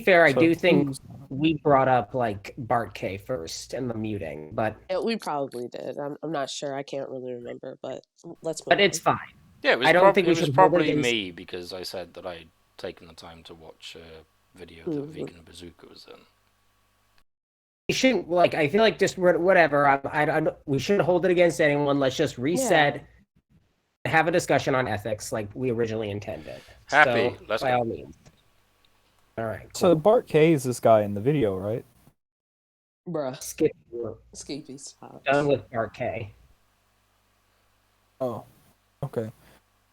fair, I So do think who's we brought up like Bart K first and the muting, but Yeah, we probably did. I'm not sure. I can't really remember, but let's move it's on. fine. Yeah, I don't think it we was should hold it probably against. me because I said that I'd taken the time to watch a video that Vegan Bazooka was in. We shouldn't like. I feel like just whatever. We shouldn't hold it against anyone. Let's just reset, have a discussion on ethics like we originally intended. Happy, So, let's by go. all means. All right. So Cool. Bart K is this guy in the video, right? Bruh. Skip. Skippy, stop. Done with Bart K. Oh, okay.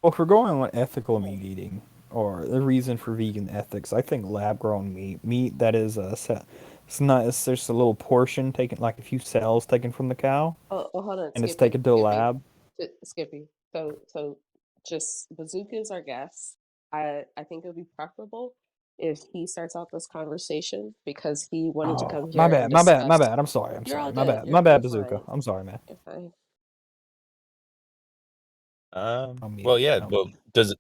Well, if we're going on ethical meat eating or the reason for vegan ethics, I think lab-grown meat that is it's not it's just a little portion taken, like a few cells taken from the cow, Hold on, and it's Skippy. taken to a lab. Skippy. So just Bazooka's our guest. I think it would be preferable if he starts out this conversation because he wanted to Oh, come my here and bad, my bad, my discuss. bad. I'm sorry, You're all my good. bad, You're my bad, you're Bazooka. fine. I'm sorry, man. You're fine. I'll mute. Well, yeah. I'll Well, mute.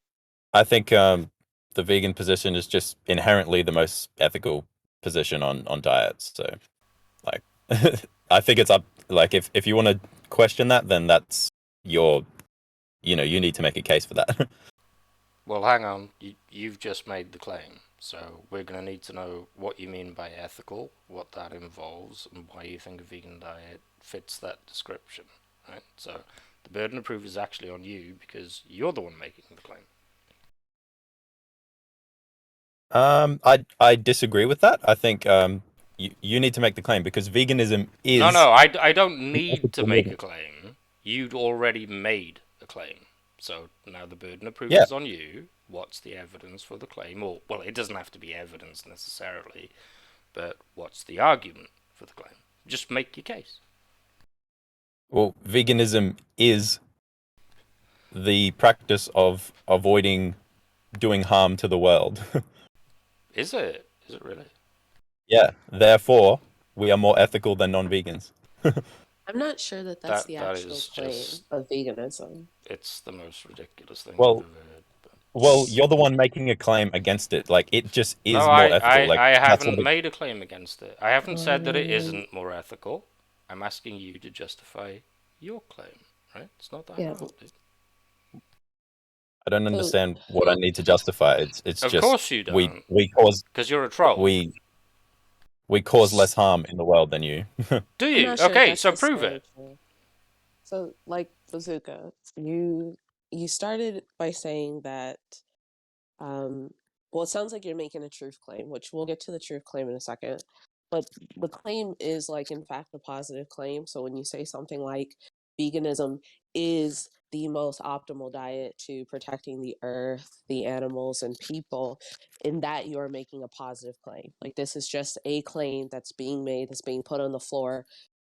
I think the vegan position is just inherently the most ethical position on diets. So, like, I think it's up. Like, if you want to question that, then that's your, you need to make a case for that. Well, hang on. You've just made the claim, so we're going to need to know what you mean by ethical, what that involves, and why you think a vegan diet fits that description, right? So the burden of proof is actually on you because you're the one making the claim. I disagree with that. I think you need to make the claim because veganism is No, I don't an need to ethical make a living. claim. You'd already made a claim. So now the burden of proof Yeah. is on you. What's the evidence for the claim? Or, well, it doesn't have to be evidence necessarily, but what's the argument for the claim? Just make your case. Well, veganism is the practice of avoiding doing harm to the world. Is it? Is it really? Yeah. Therefore, we are more ethical than non-vegans. I'm not sure that that's the That actual is claim just... of veganism. It's the most ridiculous thing I've Well, ever heard. But... well, you're the one making a claim against it. Like, it just No, is more ethical. Like, I that's haven't what it, made a claim against it. I haven't said that it isn't more ethical. I'm asking you to justify your claim, right? It's not that hard, dude. I don't So- understand what I need to justify. It's Of just course you we don't. cause Because you're a troll. we cause less harm in the world than you. Do I'm you? not sure Okay, that's so prove necessarily it. true. So, like Bazooka, you started by saying that, well, it sounds like you're making a truth claim, which we'll get to the truth claim in a second. But the claim is like, in fact, a positive claim. So when you say something like veganism is the most optimal diet to protecting the earth, the animals, and people, in that you're making a positive claim. Like this is just a claim that's being made, that's being put on the floor.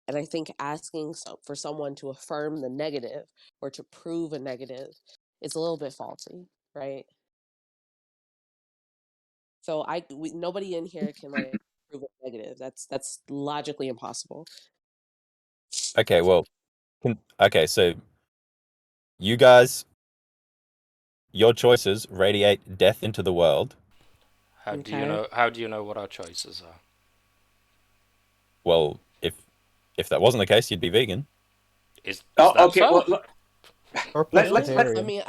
And I think asking for someone to affirm the negative or to prove a negative is a little bit faulty, right? So nobody in here can like prove a negative. That's logically impossible. Okay, well, so you guys, your choices radiate death into the world. How do you know? How do you know what our choices are? Well, if that wasn't the case, you'd be vegan. Is that okay. so? Well, Let's. I mean,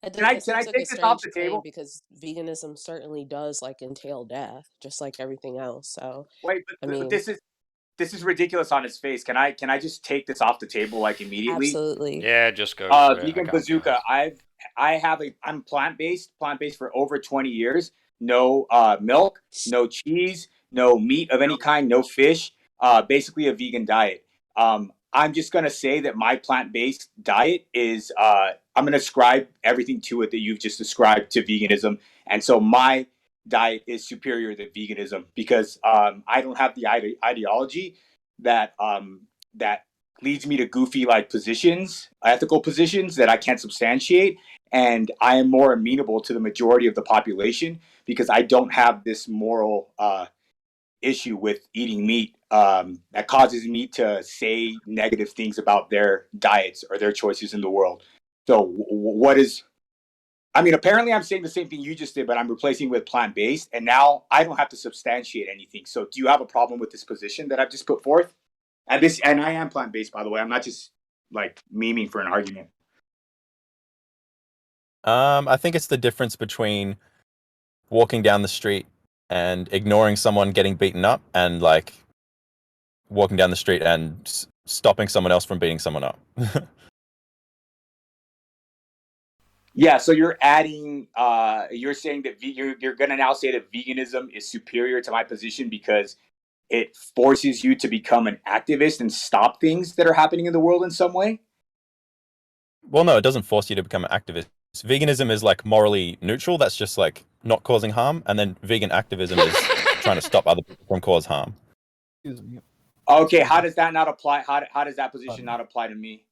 it Can I seems like take a this off strange the claim table? because veganism certainly does like entail death, just like everything else. So Wait, I but mean, this is ridiculous on its face. Can I just take this off the table like immediately? absolutely. Yeah, just go for it. Vegan Bazooka. I'm plant based for over 20 years. No milk, no cheese, no meat of any kind, no fish. Basically a vegan diet. I'm just gonna say that my plant based diet is I'm gonna ascribe everything to it that you've just described to veganism, and so my diet is superior to veganism because I don't have the ideology that leads me to goofy like positions, ethical positions that I can't substantiate. And I am more amenable to the majority of the population because I don't have this moral issue with eating meat that causes me to say negative things about their diets or their choices in the world. So, what is I mean, apparently I'm saying the same thing you just did, but I'm replacing with plant-based, and now I don't have to substantiate anything. So do you have a problem with this position that I've just put forth? And I am plant-based, by the way. I'm not just like memeing for an argument. I think it's the difference between walking down the street and ignoring someone getting beaten up, and like walking down the street and stopping someone else from beating someone up. Yeah, so you're adding, you're saying that you're going to now say that veganism is superior to my position because it forces you to become an activist and stop things that are happening in the world in some way? Well, no, it doesn't force you to become an activist. Veganism is like morally neutral. That's just like not causing harm, and then vegan activism is trying to stop other people from cause harm. Excuse me. Okay, how does that not apply? How does that position not apply to me?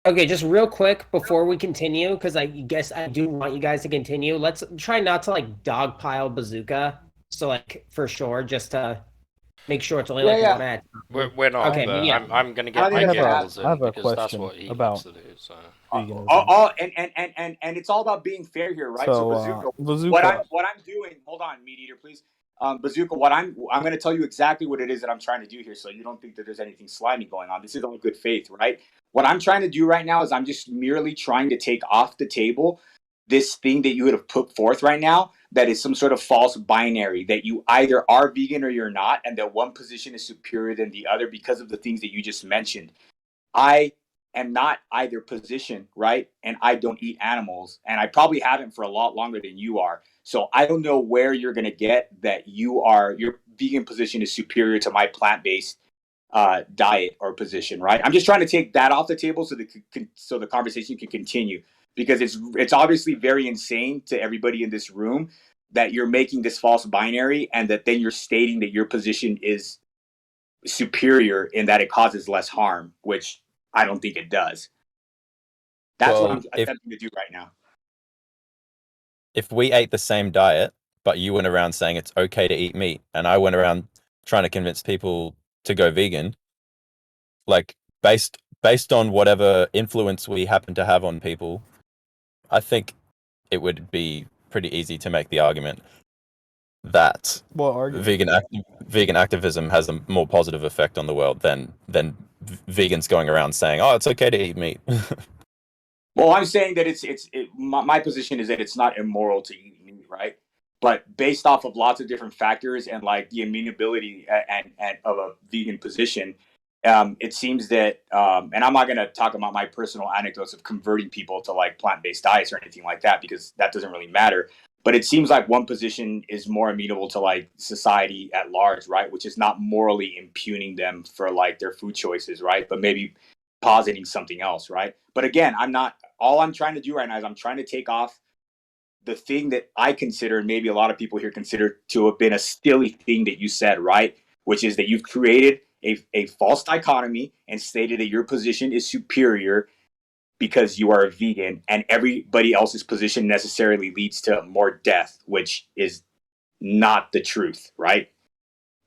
Okay, just real quick before we continue, because I guess I do want you guys to continue. Let's try not to like dogpile Bazooka. So like for sure, just to make sure it's only like Yeah. one at. We're not, Okay, but yeah. I'm going to I get think my that's giggles I have in a because that's question what he about wants to do. So veganism. And it's all about being fair here, right? So, Bazooka, Bazooka. what I'm doing, hold on, Meat Eater, please. Bazooka, what I'm going to tell you exactly what it is that I'm trying to do here, so you don't think that there's anything slimy going on. This is all good faith, right? What I'm trying to do right now is I'm just merely trying to take off the table this thing that you would have put forth right now that is some sort of false binary, that you either are vegan or you're not, and that one position is superior than the other because of the things that you just mentioned. I am not either position, right? And I don't eat animals, and I probably haven't for a lot longer than you are. So I don't know where you're going to get that your vegan position is superior to my plant-based diet or position, right? I'm just trying to take that off the table so the conversation can continue, because it's obviously very insane to everybody in this room that you're making this false binary and that then you're stating that your position is superior in that it causes less harm, which I don't think it does. That's what Well, I'm attempting to do right now. if we ate the same diet, but you went around saying it's okay to eat meat, and I went around trying to convince people to go vegan, like based on whatever influence we happen to have on people, I think it would be pretty easy to make the argument that What argument? vegan activism has a more positive effect on the world than vegans going around saying, "Oh, it's okay to eat meat." Well, I'm saying that my position is that it's not immoral to eat meat, right? But based off of lots of different factors and like the amenability and of a vegan position, it seems that, and I'm not going to talk about my personal anecdotes of converting people to like plant-based diets or anything like that, because that doesn't really matter. But it seems like one position is more amenable to like society at large, right? Which is not morally impugning them for like their food choices, right? But maybe positing something else, right? But again, all I'm trying to do right now is I'm trying to take off the thing that I consider, and maybe a lot of people here consider to have been a silly thing that you said, right? Which is that you've created a false dichotomy and stated that your position is superior because you are a vegan, and everybody else's position necessarily leads to more death, which is not the truth, right?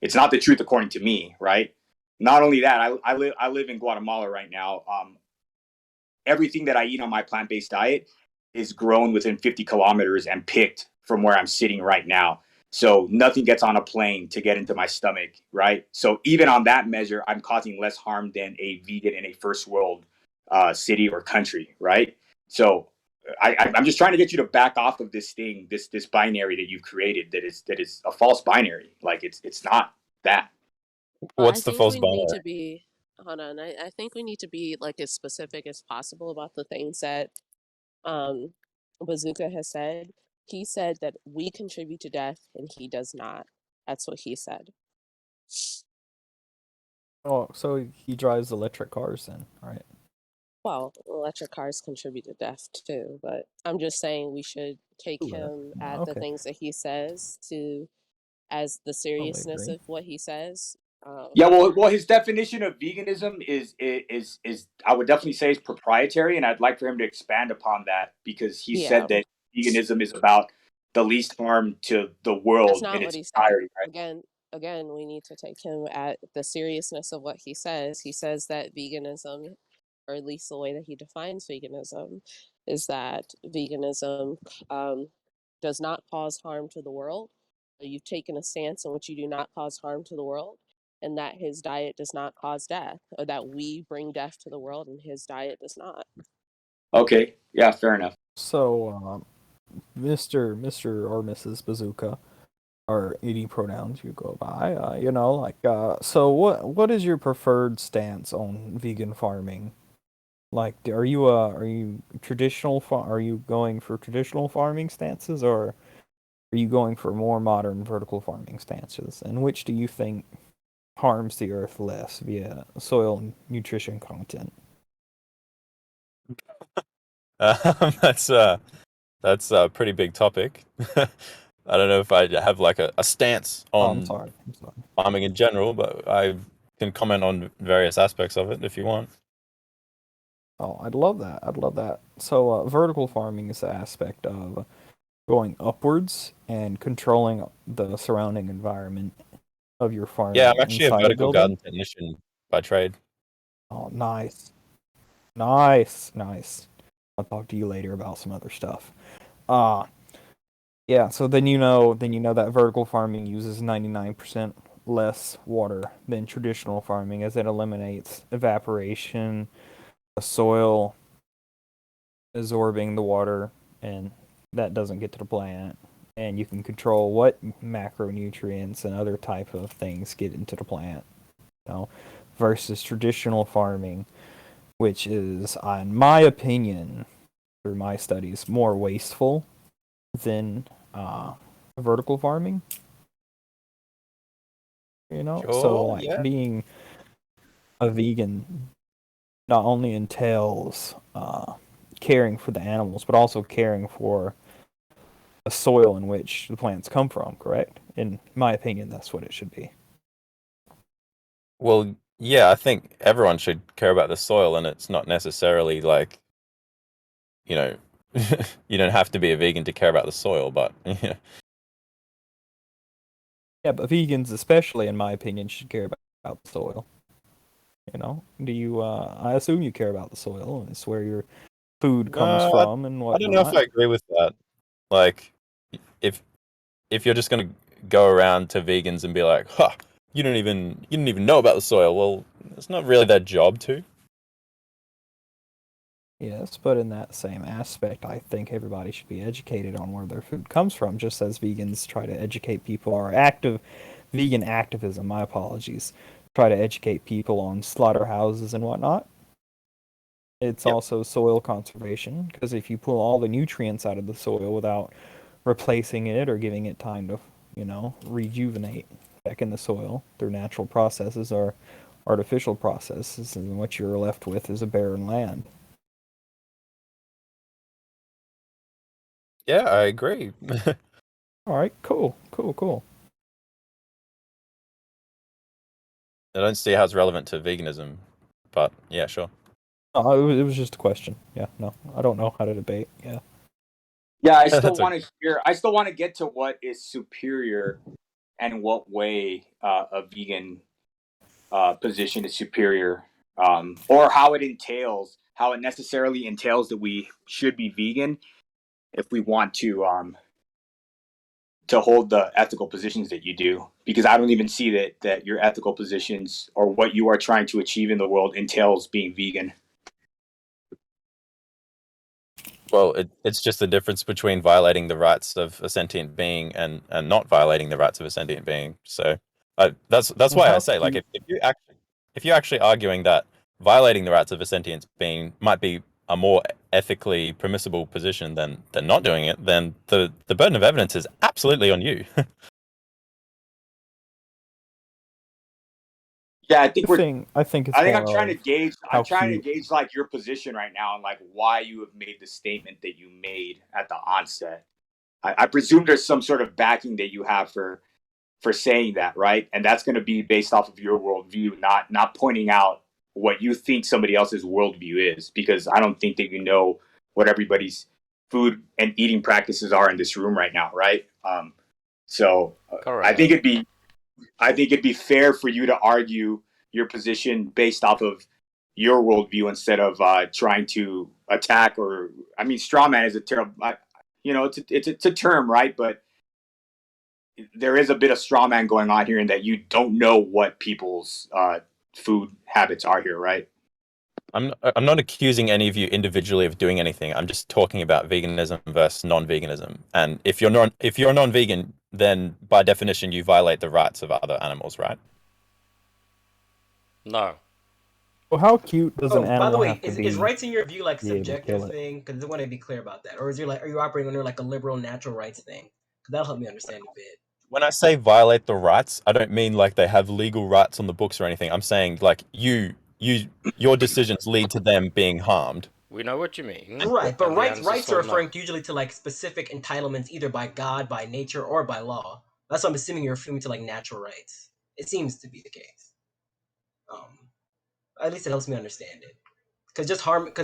It's not the truth according to me, right? Not only that, I live in Guatemala right now. Everything that I eat on my plant-based diet is grown within 50 kilometers and picked from where I'm sitting right now. So nothing gets on a plane to get into my stomach, right? So even on that measure, I'm causing less harm than a vegan in a first world city or country, right? So I'm just trying to get you to back off of this thing, this binary that you've created that is a false binary. Like it's not that. Well, I What's the think false we need binary? to be, hold on, I think we need to be like as specific as possible about the things that um, Bazooka has said. He said that we contribute to death and he does not. That's what he said. Oh, so he drives electric cars then, right? Well, electric cars contribute to death too, but I'm just saying we should take True that. him at the Okay. things that he says to as the seriousness agree. of what he says. Yeah, well, his definition of veganism is I would definitely say is proprietary, and I'd like for him to expand upon that, because he Yeah, said that veganism is about the least harm to the that's world in not what its he said. entirety, right? Again, we need to take him at the seriousness of what he says. He says that veganism, or at least the way that he defines veganism, is that veganism does not cause harm to the world. You've taken a stance in which you do not cause harm to the world, and that his diet does not cause death, or that we bring death to the world and his diet does not. Okay, yeah, fair enough. So, Mr. or Mrs. Bazooka, or any pronouns you go by, so what is your preferred stance on vegan farming? Like, are you traditional? Are you going for traditional farming stances, or are you going for more modern vertical farming stances? And which do you think harms the earth less via soil nutrition content? That's a pretty big topic. I don't know if I have like a stance Oh, I'm on sorry. I'm sorry. farming in general, but I can comment on various aspects of it if you want. Oh, I'd love that. I'd love that. So, vertical farming is the aspect of going upwards and controlling the surrounding environment of your Yeah, farm I'm actually a inside a vertical building. garden technician by trade. Oh, nice. Nice. Nice. I'll talk to you later about some other stuff. Yeah, so then that vertical farming uses 99% less water than traditional farming, as it eliminates evaporation, the soil absorbing the water, and that doesn't get to the plant. And you can control what macronutrients and other type of things get into the plant, versus traditional farming, which is, in my opinion, through my studies, more wasteful than vertical farming. So Sure, like yeah. being a vegan not only entails caring for the animals, but also caring for the soil in which the plants come from, correct? In my opinion, that's what it should be. Well, yeah, I think everyone should care about the soil, and it's not necessarily like, you know, you don't have to be a vegan to care about the soil, but Yeah, but vegans, especially in my opinion, should care about the soil. Do you? I assume you care about the soil, and it's where your food comes no, from and I don't know if whatnot. I agree with that. Like, if you're just gonna go around to vegans and be like, "Huh, you don't even know about the soil," well, it's not really their job to. Yes, but in that same aspect, I think everybody should be educated on where their food comes from, just as vegans try to educate people, or vegan activism, my apologies, try to educate people on slaughterhouses and whatnot. It's Yep. also soil conservation, because if you pull all the nutrients out of the soil without replacing it or giving it time to, rejuvenate back in the soil through natural processes or artificial processes, and what you're left with is a barren land. Yeah, I agree. All right, cool. I don't see how it's relevant to veganism, but yeah, sure. Oh, it was just a question. Yeah, no, I don't know how to debate. Yeah. Yeah, I still That's want okay. to hear. I still want to get to what is superior and what way a vegan position is superior, or how it necessarily entails that we should be vegan if we want to hold the ethical positions that you do. Because I don't even see that your ethical positions or what you are trying to achieve in the world entails being vegan. Well, it's just the difference between violating the rights of a sentient being and not violating the rights of a sentient being. So that's And why I how say, could like, you? if you're actually arguing that violating the rights of a sentient being might be a more ethically permissible position than not doing it, then the burden of evidence is absolutely on you. Yeah, I think I think it's I think I'm more trying to of gauge. I'm how trying to cute. gauge like your position right now and like why you have made the statement that you made at the onset. I presume there's some sort of backing that you have for saying that, right? And that's going to be based off of your worldview, not pointing out what you think somebody else's worldview is, because I don't think that you know what everybody's food and eating practices are in this room right now, right? So I think Correct. it'd be I think it'd be fair for you to argue your position based off of your worldview instead of trying to attack or I mean, straw man is a terrible. It's a term, right? But there is a bit of straw man going on here in that you don't know what people's food habits are here, right? I'm not accusing any of you individually of doing anything. I'm just talking about veganism versus non-veganism. And if you're non-vegan, then by definition you violate the rights of other animals, right? No. Well, how cute does an Oh, by the animal way, have to is be? rights in your view like be able to subjective kill it? thing? Because I want to be clear about that, or is there like are you operating under like a liberal natural rights thing? Because that'll help me understand a bit. When I say violate the rights, I don't mean like they have legal rights on the books or anything. I'm saying like your decisions lead to them being harmed. We know what you mean. Right, but and the rights answer's are still no. referring usually to like specific entitlements, either by God, by nature, or by law. That's what I'm assuming you're referring to like natural rights. It seems to be the case. At least it helps me understand it. Because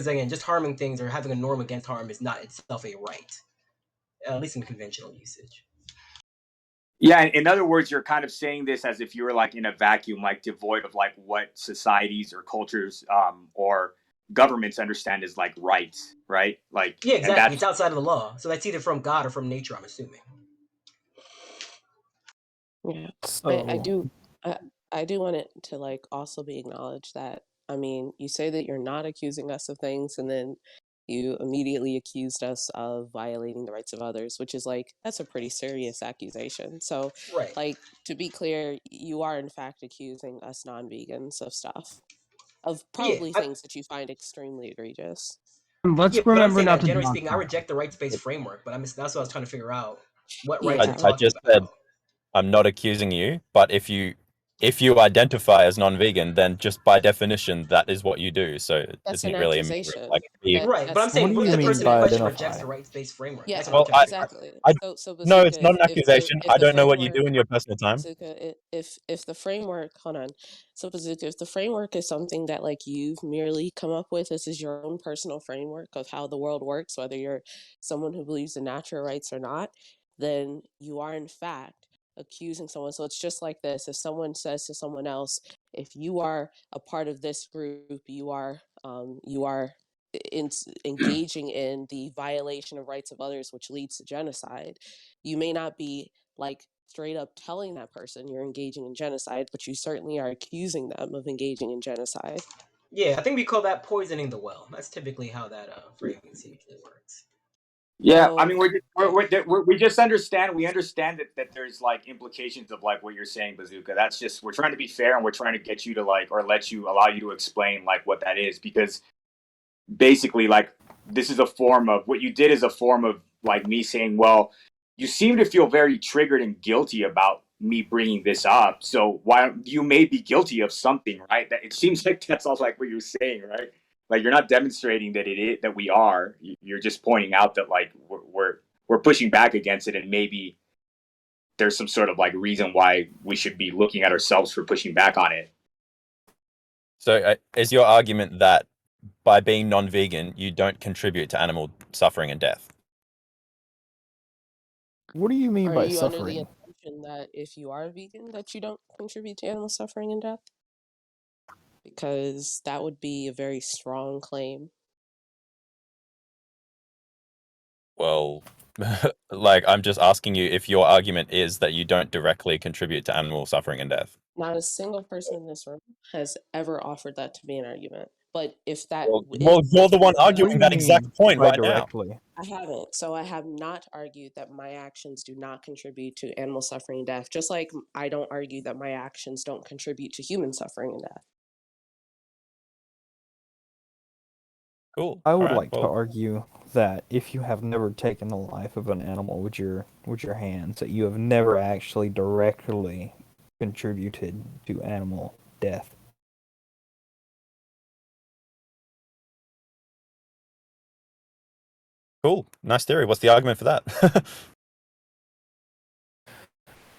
again, just harming things or having a norm against harm is not itself a right, at least in conventional usage. Yeah, in other words, you're kind of saying this as if you were like in a vacuum, like devoid of like what societies or cultures or governments understand as like rights, right? Like, Yeah, and exactly. that's It's outside of the law, so that's either from God or from nature. I'm assuming. Yeah, I So do I do want it to like also be acknowledged that I mean you say that you're not accusing us of things and then you immediately accused us of violating the rights of others, which is like that's a pretty serious accusation. So Right. like to be clear, you are in fact accusing us non-vegans of stuff, of Yeah, probably things that you find extremely egregious. Let's but I'm remember saying not that to generally dog speaking, I reject the rights-based framework, but that's what I was trying to figure out. What rights are Yeah. you I talking just said about? I'm not accusing you, but if you identify as non-vegan, then just by definition that is what you do. So it That's an isn't really a matter of like accusation. being. Right, but I'm what saying do what if you the mean person in by question rejects identify? the rights-based framework? Yeah, That's what I'm trying to figure out. exactly. I So no, it's Bazooka, not an accusation. if I the don't know what you framework do in your personal time. Bazooka, if the framework, hold on. So Bazooka, if the framework is something that like you've merely come up with, this is your own personal framework of how the world works, whether you're someone who believes in natural rights or not, then you are in fact accusing someone. So it's just like this. If someone says to someone else, if you are a part of this group, you are engaging in the violation of rights of others, which leads to genocide. You may not be like straight up telling that person you're engaging in genocide, but you certainly are accusing them of engaging in genocide. Yeah, I think we call that poisoning the well. That's typically how that framing usually works. yeah. I So mean, yeah, we just understand that there's like implications of like what you're saying, Bazooka. That's just we're trying to be fair and we're trying to get you to like or allow you to explain like what that is because basically like this is a form of what you did is a form of like me saying, well, you seem to feel very triggered and guilty about me bringing this up. So why you may be guilty of something, right? That it seems like that's all like what you're saying, right? Like you're not demonstrating that it is that we are. You're just pointing out that like we're pushing back against it, and maybe there's some sort of like reason why we should be looking at ourselves for pushing back on it. So is your argument that by being non-vegan, you don't contribute to animal suffering and death? What do you mean are by you under the suffering? assumption that if you are vegan that you don't contribute to animal suffering and death? Because that would be a very strong claim. Well, like I'm just asking you if your argument is that you don't directly contribute to animal suffering and death. Not a single person in this room has ever offered that to be an argument. But if that Well, you're the one What do arguing you that exact mean point by right now. directly? I haven't. So I have not argued that my actions do not contribute to animal suffering and death, just like I don't argue that my actions don't contribute to human suffering and death. Cool. I All would right. like to Well, argue that if you have never taken the life of an animal with your hands, that you have never actually directly contributed to animal death. cool. Nice theory. What's the argument for that?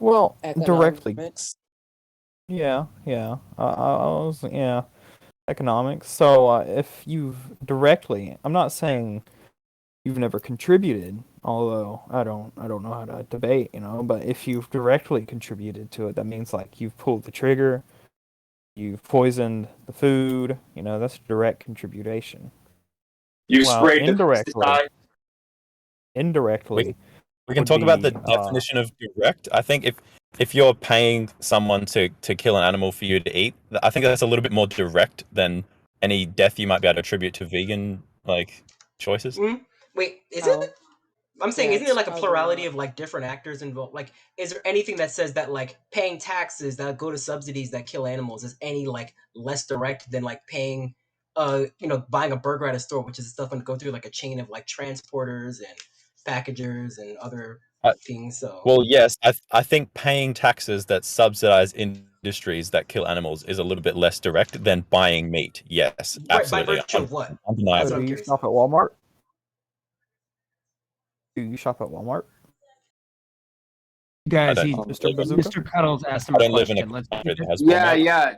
Well, directly, Economics. yeah. Economics. So if you've directly, I'm not saying you've never contributed, although I don't know how to debate, but if you've directly contributed to it, that means like you've pulled the trigger, You've poisoned the food. You know, that's direct contribution. You Well, sprayed the indirectly. pesticide. Indirectly. We can would talk about the be, definition of direct. I think if you're paying someone to kill an animal for you to eat, I think that's a little bit more direct than any death you might be able to attribute to vegan like choices. Wait, is Oh, it? I'm saying, yeah, isn't there it's like a probably plurality not. of like different actors involved? Like, is there anything that says that like paying taxes that go to subsidies that kill animals is any like less direct than like paying, buying a burger at a store, which is stuff going to go through like a chain of like transporters and packagers and other Uh, things? So, Well, yes, I think paying taxes that subsidize industries that kill animals is a little bit less direct than buying meat. Yes, right, by absolutely, virtue of what? That's undeniably. what do I'm you curious shop at about. Walmart? Do you shop at Walmart? Guys, don't he, Mr. Bazooka? Mr. Cuddles asked him I a don't live in a question. Let's country keep that it has Yeah, Walmart. yeah.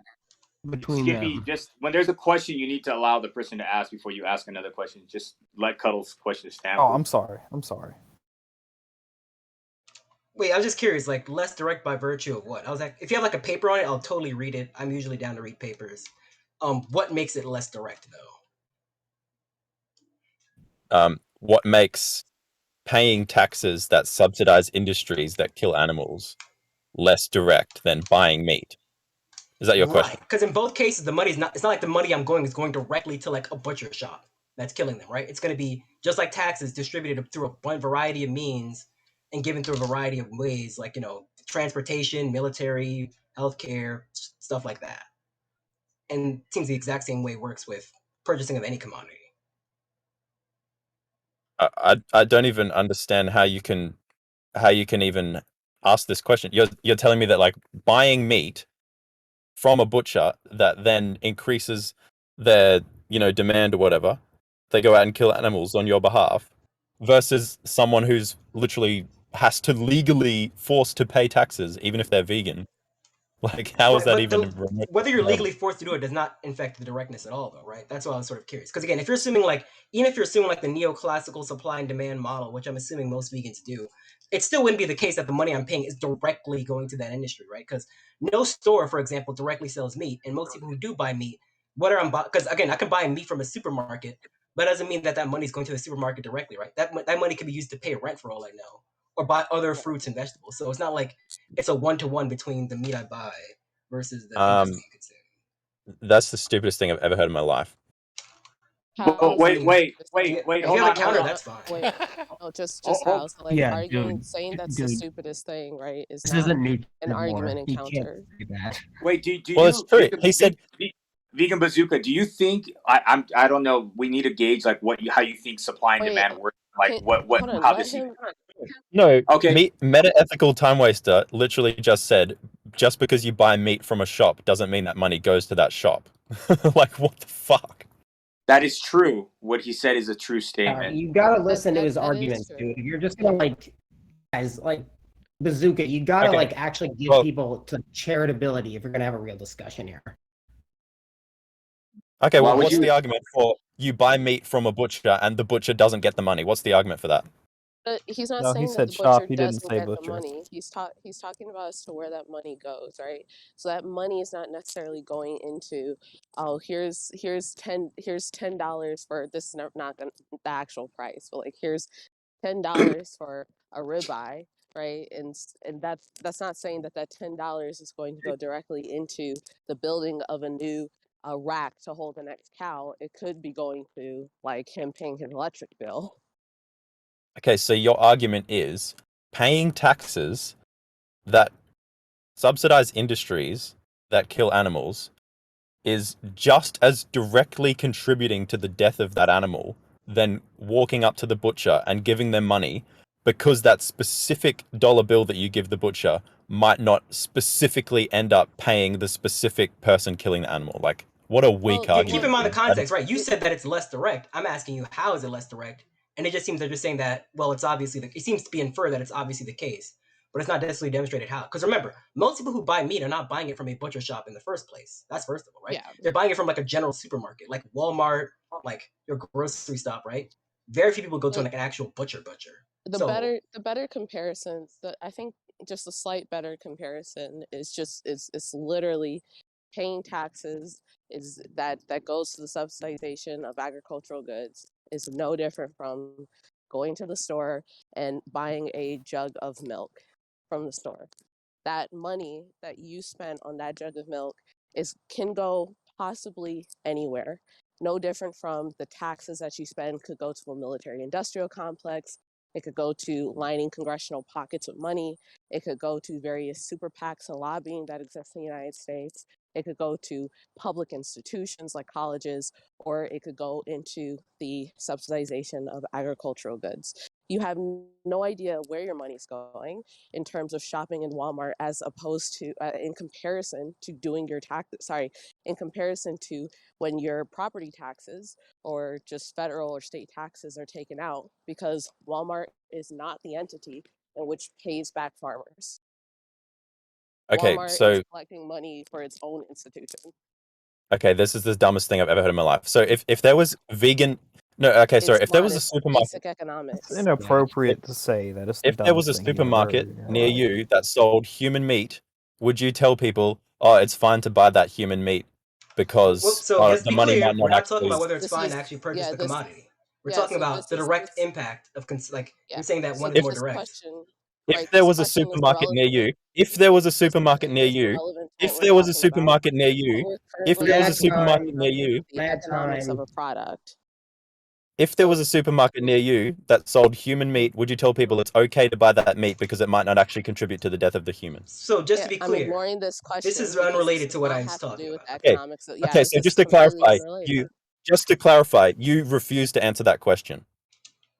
between Skippy, them. just when there's a question, you need to allow the person to ask before you ask another question. Just let Cuddles' question stand. Oh, I'm sorry. I'm sorry. Wait, I was just curious, like less direct by virtue of what? I was like, if you have like a paper on it, I'll totally read it. I'm usually down to read papers. What makes it less direct though? What makes paying taxes that subsidize industries that kill animals less direct than buying meat? Is that your Right, question? because in both cases, the money's not. It's not like the money I'm going is going directly to like a butcher shop that's killing them. Right? It's going to be just like taxes distributed through a variety of means and given through a variety of ways, like transportation, military, healthcare, stuff like that. And it seems the exact same way works with purchasing of any commodity. I don't even understand how you can even ask this question. You're telling me that like buying meat from a butcher that then increases their demand or whatever, they go out and kill animals on your behalf, versus someone who's literally has to legally forced to pay taxes even if they're vegan. Like, how is Right, that but even remotely whether you're comparable? legally forced to do it does not affect the directness at all, though, right? That's why I was sort of curious. Because again, if you're assuming like, even if you're assuming like the neoclassical supply and demand model, which I'm assuming most vegans do, it still wouldn't be the case that the money I'm paying is directly going to that industry, right? Because no store, for example, directly sells meat, and most people who do buy meat, whether I'm because again, I can buy meat from a supermarket, but that doesn't mean that that money is going to the supermarket directly, right? That money could be used to pay rent for all I know, or buy other fruits and vegetables. So it's not like it's a one-to-one between the meat I buy versus the industry Um, you consume. that's the stupidest thing I've ever heard in my life. But How? I wait, mean, wait, Just wait, saying. if wait. you Hold have a on, hold counter, on. that's fine. Wait. No, just Oh, how? So like Yeah, arguing, dude. saying that's the Dude, stupidest thing, right? Is this not isn't new an anymore. argument He can't encounter. say that. wait. Do Well, it's you true. He said, vegan bazooka? Do you think I don't know. We need to gauge like how you think supply and Wait, demand work. Like can what hold on. how Let this. him. no, Okay, meta ethical time waster literally just said, just because you buy meat from a shop doesn't mean that money goes to that shop. Like, what the fuck? that is true. What he said is a true statement. You gotta listen to his That is arguments, true. dude. If you're just gonna guys, Bazooka, you gotta Okay. actually give Well, people to charitability if you're gonna have a real discussion here. okay, Why well, would what's you? the argument for you buy meat from a butcher and the butcher doesn't get the money? What's the argument for that? But he's not No, he saying that said the shop. butcher He didn't doesn't say get the butcher. money. He's talking about as to where that money goes, right? So that money is not necessarily going into, oh, here's $10 for this. Is not the actual price, but like here's $10 for a ribeye, right? And that's not saying that that $10 is going to go directly into the building of a new rack to hold the next cow. It could be going to like him paying his electric bill. Okay, so your argument is paying taxes that subsidize industries that kill animals is just as directly contributing to the death of that animal than walking up to the butcher and giving them money, because that specific dollar bill that you give the butcher might not specifically end up paying the specific person killing the animal. Like, what a weak Well, Keep argument. in mind the Dude. That context, is- right? You said that it's less direct. I'm asking you, how is it less direct? And it just seems they're just saying that, well, it's obviously, it seems to be inferred that it's obviously the case, but it's not necessarily demonstrated how. Because remember, most people who buy meat are not buying it from a butcher shop in the first place. That's first of all, right? yeah. They're buying it from like a general supermarket, like Walmart, like your grocery stop, right? Very few people go to like an actual butcher. The better comparison, I think just a slight better comparison is just is literally paying taxes is that goes to the subsidization of agricultural goods is no different from going to the store and buying a jug of milk from the store. That money that you spent on that jug of milk can go possibly anywhere. No different from the taxes that you spend could go to a military industrial complex. It could go to lining congressional pockets with money. It could go to various super PACs and lobbying that exist in the United States. It could go to public institutions like colleges, or it could go into the subsidization of agricultural goods. You have no idea where your money's going in terms of shopping in Walmart, as opposed to in comparison to doing your in comparison to when your property taxes or just federal or state taxes are taken out, because Walmart is not the entity in which pays back farmers. Okay, Walmart so is collecting money for its own institution. okay, this is the dumbest thing I've ever heard in my life. So if there was vegan, no, okay, sorry, It's if there not. was a It's supermarket, basic It's economics. inappropriate to say that it's the if there was dumbest a thing you've ever supermarket heard in your near life. you that sold human meat, would you tell people, oh, it's fine to buy that human meat because Well, so let's the be money clear. might We're not not talking actually? about whether it's This fine is to actually purchase yeah. the This commodity. We're yeah. talking So about this the is direct this impact of like yeah. you're saying that So one is more this direct. question, If right? there This was a question is supermarket near relevant. you, if there was a This supermarket question near is you, relevant to what if we're there was a talking about. supermarket near What you, we're if currently there was a Mad talking about supermarket time. near you, the Mad economics of time. a product. if there was So a supermarket near you that sold human meat, would you tell people it's okay to buy that meat because it might not actually contribute to the death of the humans? So just to yeah, be I'm clear, ignoring this this question is because this unrelated does to what not I was have to talking do with about. the Okay. economics. Okay, Yeah, so this is completely unrelated. just to clarify, you refuse to answer that question.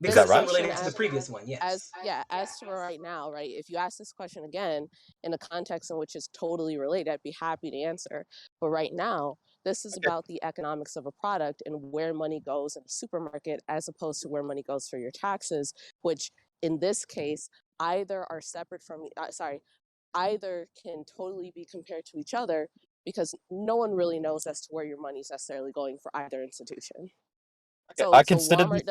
Is Because that it's right? Question unrelated to the previous one, yes. as to right now, right? If you ask this question again in a context in which it's totally related, I'd be happy to answer. But right now, this is Okay. about the economics of a product and where money goes in a supermarket, as opposed to where money goes for your taxes, which in this case either are separate from either can totally be compared to each other, because no one really knows as to where your money's necessarily going for either institution. Okay, So I consider this.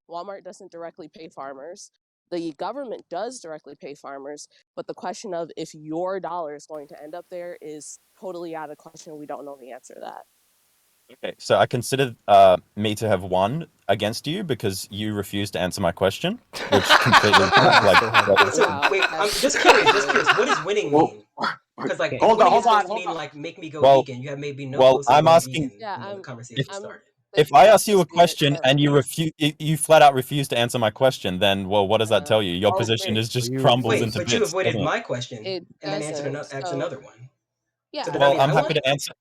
Walmart doesn't directly pay farmers. The government does directly pay farmers, but the question of if your dollar is going to end up there is totally out of question. We don't know the answer to that. Okay, so I consider me to have won against you because you refused to answer my question, which completely like. So Wow, wait, I'm that's just curious. really Just curious. What does winning Well, mean? Because like, if Okay. winning is hold supposed on. to mean like make me go Well, vegan, you have made me no well, post on I'm going asking. vegan. yeah. The conversation If started. if I ask you a Just be it, question and you flat out refuse to answer my question, then well, what does that tell you? Your position Okay. is just You crumbles Wait, refuse. into but you bits, avoided doesn't it? my question it and then doesn't. asked So another one. yeah, So does that Well, mean I'm I happy won? to answer.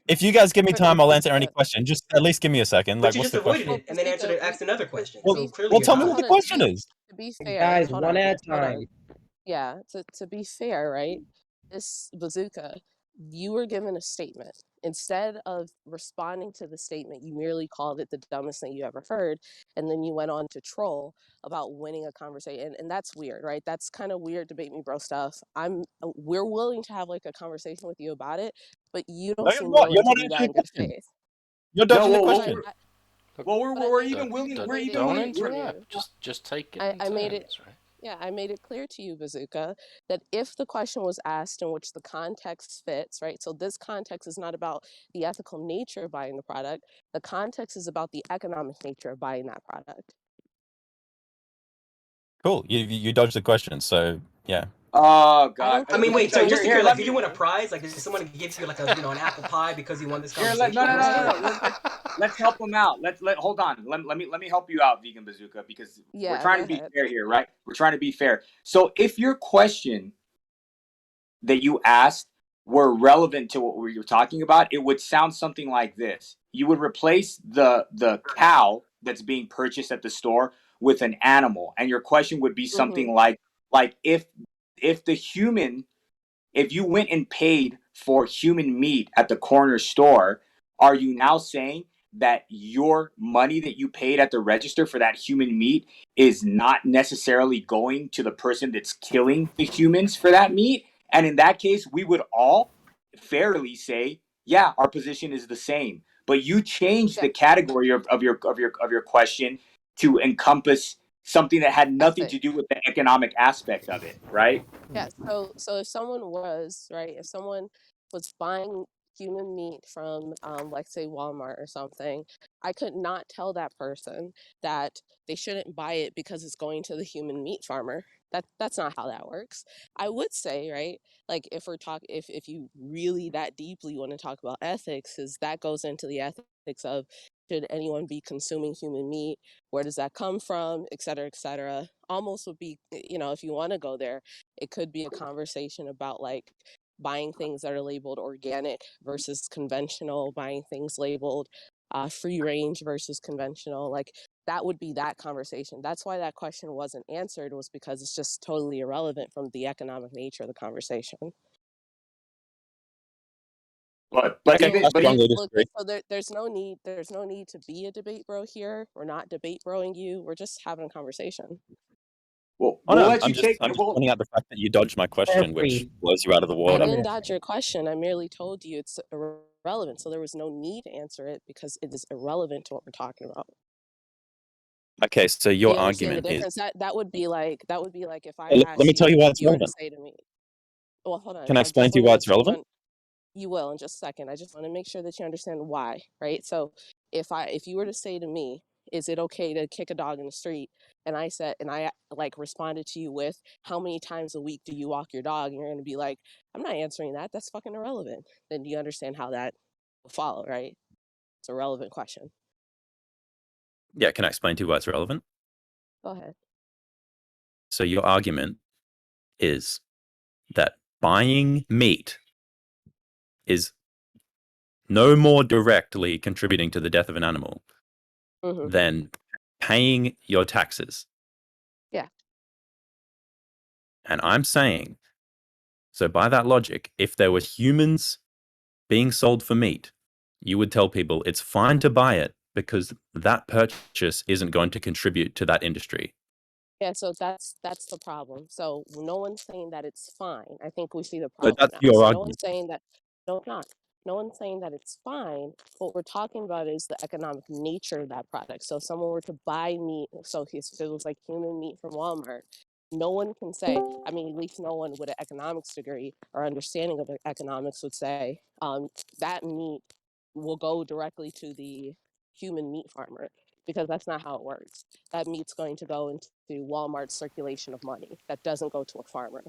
If you guys give me for time, I'll answer any Bazooka. question. Just at least give me a second. But Like, you what's just the avoided question? it and then Bazooka, asked another question. to Well, So be clearly well, you're tell me not. what the hold on, question is. to be fair, Guys, hold one on, at a hold on. time. Yeah, to be fair, right? This Bazooka, you were given a statement. Instead of responding to the statement, you merely called it the dumbest thing you ever heard, and then you went on to troll about winning a conversation, and that's weird, right? That's kind of weird debate me bro stuff. We're willing to have like a conversation with you about it, but you No, don't you're seem not. You're willing to not do that answering in the good question. faith. You're No, dodging the whoa, question. I, well, but I we're made it. even willing. I We're made it even Don't willing. clear to We're, you. Just take it I, in I made it. turns, right? Yeah, I made it clear to you, Bazooka, that if the question was asked in which the context fits, right? So this context is not about the ethical nature of buying the product. The context is about the economic nature of buying that product. Cool. You dodged the question. So yeah. oh I God. don't I think mean, you wait. So dodged just to be Here, clear, let like, did me. you win a anything. prize? Like, did someone give you like a an apple pie because you won this Here, conversation? let's help him out. Hold on. Let me help you out, Vegan Bazooka, because we're Yeah, trying go to be ahead. fair here, right? We're trying to be fair. So if your question that you asked were relevant to what we were talking about, it would sound something like this. You would replace the cow that's being purchased at the store with an animal, and your question would be something like if the human if you went and paid for human meat at the corner store, are you now saying that your money that you paid at the register for that human meat is not necessarily going to the person that's killing the humans for that meat? And in that case, we would all fairly say, yeah, our position is the same. But you changed Yeah, the category of your question to encompass something that had nothing to ethic. do with the economic aspect of it, right? Yeah, so if someone was, right, if someone was buying human meat from, like, say, Walmart or something, I could not tell that person that they shouldn't buy it because it's going to the human meat farmer. That's not how that works. I would say, right, like if we're talking, if you really that deeply want to talk about ethics, is that goes into the ethics of should anyone be consuming human meat? Where does that come from? Et cetera, et cetera. Almost would be, if you want to go there, it could be a conversation about like buying things that are labeled organic versus conventional, buying things labeled free range versus conventional. Like that would be that conversation. That's why that question wasn't answered, was because it's just totally irrelevant from the economic nature of the conversation. But Okay, even I but strongly Look, disagree. so there's no need to be a debate bro here. We're not debate broing you. We're just having a conversation. well, Oh we'll no, let you take. I'm just Well, pointing out the fact that you dodged my question, which Agree. blows you out of the I water. didn't dodge your question. I merely told you it's irrelevant. So there was no need to answer it because it is irrelevant to what we're talking about. Okay, so Do your you understand the argument is. difference? That would be like if I Let asked me tell you, you why it's you were to relevant. say to me, well, hold on. Can I I explain just to you want to why make it's sure relevant? you will in just a second. I just want to make sure that you understand why, right? So if you were to say to me, is it okay to kick a dog in the street? And I like responded to you with, how many times a week do you walk your dog? And you're going to be like, I'm not answering that. That's fucking irrelevant. Then do you understand how that will follow, right? It's a relevant question. Yeah, can I explain to you why it's relevant? Go ahead. So your argument is that buying meat is no more directly contributing to the death of an animal Mm-hmm. than paying your taxes. Yeah. And I'm saying, so by that logic, if there were humans being sold for meat, you would tell people it's fine to buy it because that purchase isn't going to contribute to that industry. Yeah, so that's the problem. So no one's saying that it's fine. I think we see the But problem that's now. your So no argument. one's saying that no, it's not. No one's saying that it's fine. What we're talking about is the economic nature of that product. So if someone were to buy meat, so if it was like human meat from Walmart, no one can say, I mean, at least no one with an economics degree or understanding of economics would say, that meat will go directly to the human meat farmer, because that's not how it works. That meat's going to go into Walmart's circulation of money. That doesn't go to a farmer.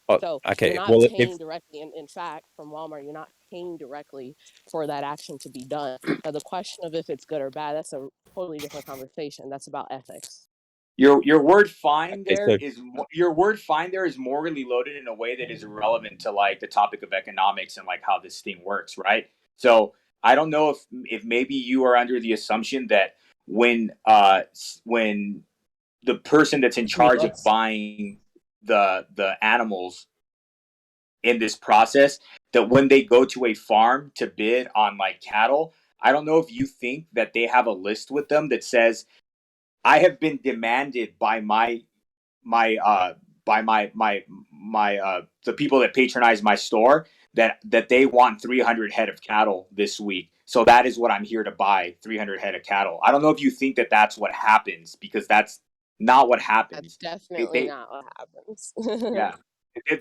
Oh, So you're okay. not Well, if paying directly. And in fact, from Walmart, you're not paying directly for that action to be done. Now, the question of if it's good or bad, that's a totally different conversation. That's about ethics. your word "fine" okay, there so is your word "fine" there is morally loaded in a way that is relevant to like the topic of economics and like how this thing works, right? So I don't know if maybe you are under the assumption that when the person that's in charge of Let's buying the animals in this process, that when they go to a farm to bid on like cattle, I don't know if you think that they have a list with them that says, I have been demanded by my by my the people that patronize my store that they want 300 head of cattle this week. So that is what I'm here to buy, 300 head of cattle. I don't know if you think that that's what happens, because that's not what That's happens. definitely not what happens. Yeah,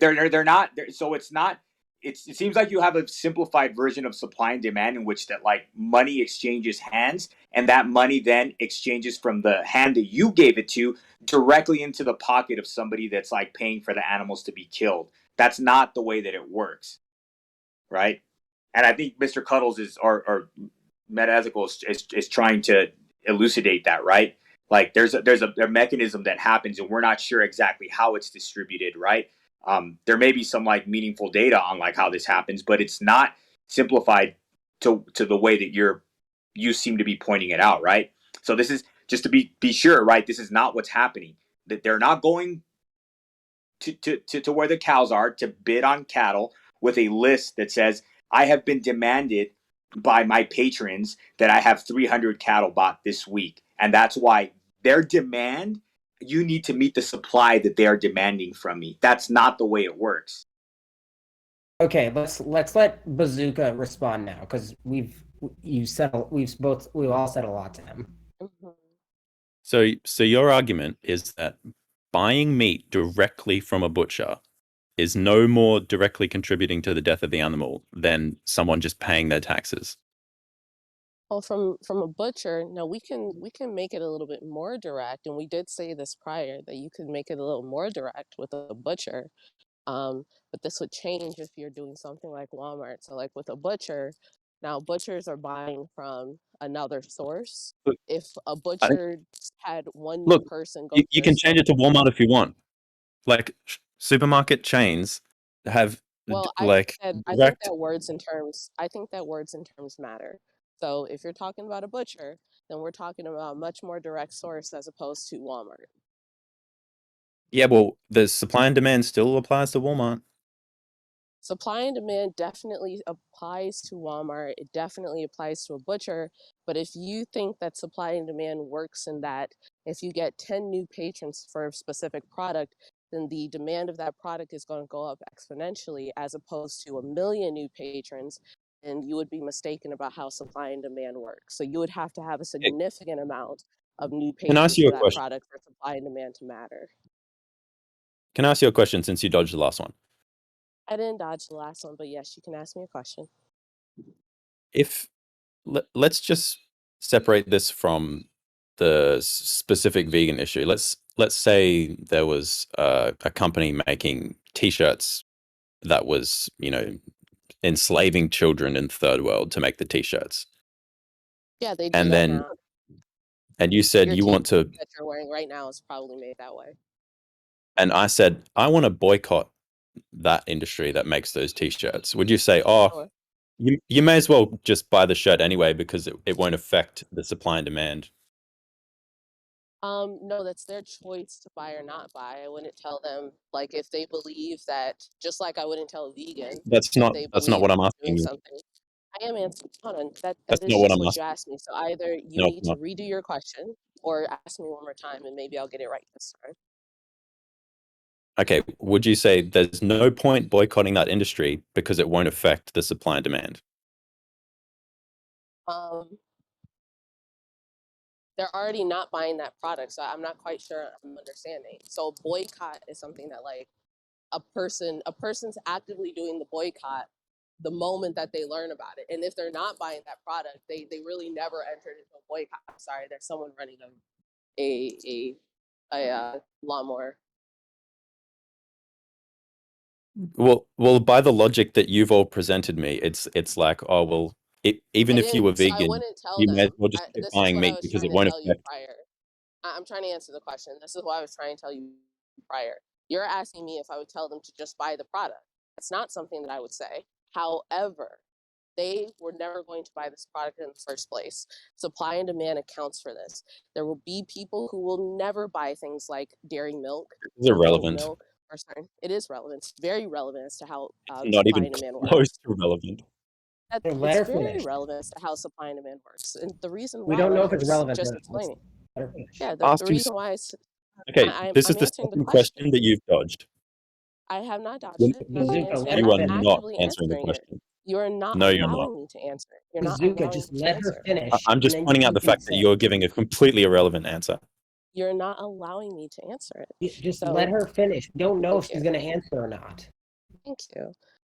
they're not. So it's not. It seems like you have a simplified version of supply and demand in which that like money exchanges hands, and that money then exchanges from the hand that you gave it to directly into the pocket of somebody that's like paying for the animals to be killed. That's not the way that it works, right? And I think Mr. Cuddles is or Metaethical is trying to elucidate that, right? Like there's a mechanism that happens, and we're not sure exactly how it's distributed, right? There may be some like meaningful data on like how this happens, but it's not simplified to the way that you seem to be pointing it out, right? So this is just to be sure, right? This is not what's happening. That they're not going to where the cows are to bid on cattle with a list that says, I have been demanded by my patrons that I have 300 cattle bought this week. And that's why their demand, you need to meet the supply that they are demanding from me. That's not the way it works. okay. Let's let Bazooka respond now because we've all said a lot to him. Mhm. So your argument is that buying meat directly from a butcher is no more directly contributing to the death of the animal than someone just paying their taxes. Well, from a butcher, now we can make it a little bit more direct, and we did say this prior that you could make it a little more direct with a butcher. But this would change if you're doing something like Walmart. So like with a butcher, now butchers are buying from another source. Look, If a I think, butcher had one new look, person go to you their can change store, it to Walmart if you want. Like supermarket chains have well, like I think direct. that words in terms matter. So if you're talking about a butcher, then we're talking about a much more direct source as opposed to Walmart. Yeah, well, the supply and demand still applies to Walmart. Supply and demand definitely applies to Walmart. It definitely applies to a butcher. But if you think that supply and demand works in that if you get 10 new patrons for a specific product, then the demand of that product is going to go up exponentially as opposed to a million new patrons. And you would be mistaken about how supply and demand works. So you would have to have a significant amount of new Can I ask patrons you for a that question? product for supply and demand to matter. Can I ask you a question since you dodged the last one? I didn't dodge the last one, but yes, you can ask me a question. If let's just separate this from the specific vegan issue. Let's say there was a company making T-shirts that was, enslaving children in third world to make the T-shirts, Yeah, they do and that then now. and you said Your you T-shirt want to, that you're wearing right now is probably made that way. and I said I want to boycott that industry that makes those T-shirts. Would you say, oh, Sure. you may as well just buy the shirt anyway because it won't affect the supply and demand? No, that's their choice to buy or not buy. I wouldn't tell them like if they believe that, just like I wouldn't tell a vegan That's if not they that's not believe what I'm they're doing asking you. something. I am answering. Hold on. That That's is not what just I'm what you asking. asked me. So either you No, it's need to not. redo your question or ask me one more time and maybe I'll get it right this time. Okay, would you say there's no point boycotting that industry because it won't affect the supply and demand? Um, they're already not buying that product, so I'm not quite sure I'm understanding. So boycott is something that like a person's actively doing the boycott the moment that they learn about it. And if they're not buying that product, they really never entered into a boycott. I'm sorry, there's someone running a lawnmower. Well, by the logic that you've all presented me, it's like, oh well, even I if you didn't, were so I vegan, wouldn't tell you may as them. well just keep This is buying what I meat was because trying it to won't tell you affect. prior. I'm trying to answer the question. This is what I was trying to tell you prior. You're asking me if I would tell them to just buy the product. That's not something that I would say. However, they were never going to buy this product in the first place. Supply and demand accounts for this. There will be people who will never buy things like dairy milk It's or goat irrelevant. milk or certain. It is relevant. It's very relevant as to how It's not supply even and demand close works. to relevant. So let It's her very finish. relevant as to how supply and demand works. And the reason We don't why know if it's is relevant just or not. Let's explaining. let her finish. Yeah, the Asked you. reason why is Okay, this is I'm the answering the second question. question that you've dodged. I have not dodged You it. I'm Bazooka, let answering. her you are I'm finish. not actively answering the answering it. question. You are not No, you're not. allowing me to answer it. You're not Bazooka, allowing just me to let her answer. finish, I'm and just then pointing out you the can fact that say. you're giving a completely irrelevant answer. You're not allowing me to answer it. Just let So her finish. We don't know if thank she's you. going to answer or not. Thank you.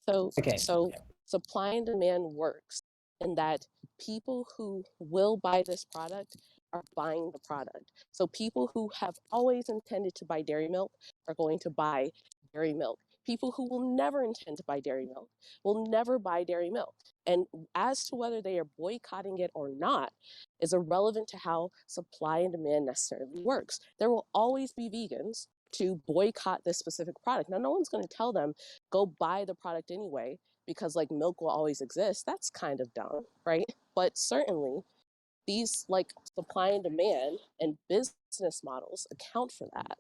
So Okay. so supply and demand works in that people who will buy this product are buying the product. So people who have always intended to buy dairy milk are going to buy dairy milk. People who will never intend to buy dairy milk will never buy dairy milk. And as to whether they are boycotting it or not is irrelevant to how supply and demand necessarily works. There will always be vegans to boycott this specific product. Now, no one's going to tell them go buy the product anyway because like milk will always exist. That's kind of dumb, right? But certainly these like supply and demand and business models account for that.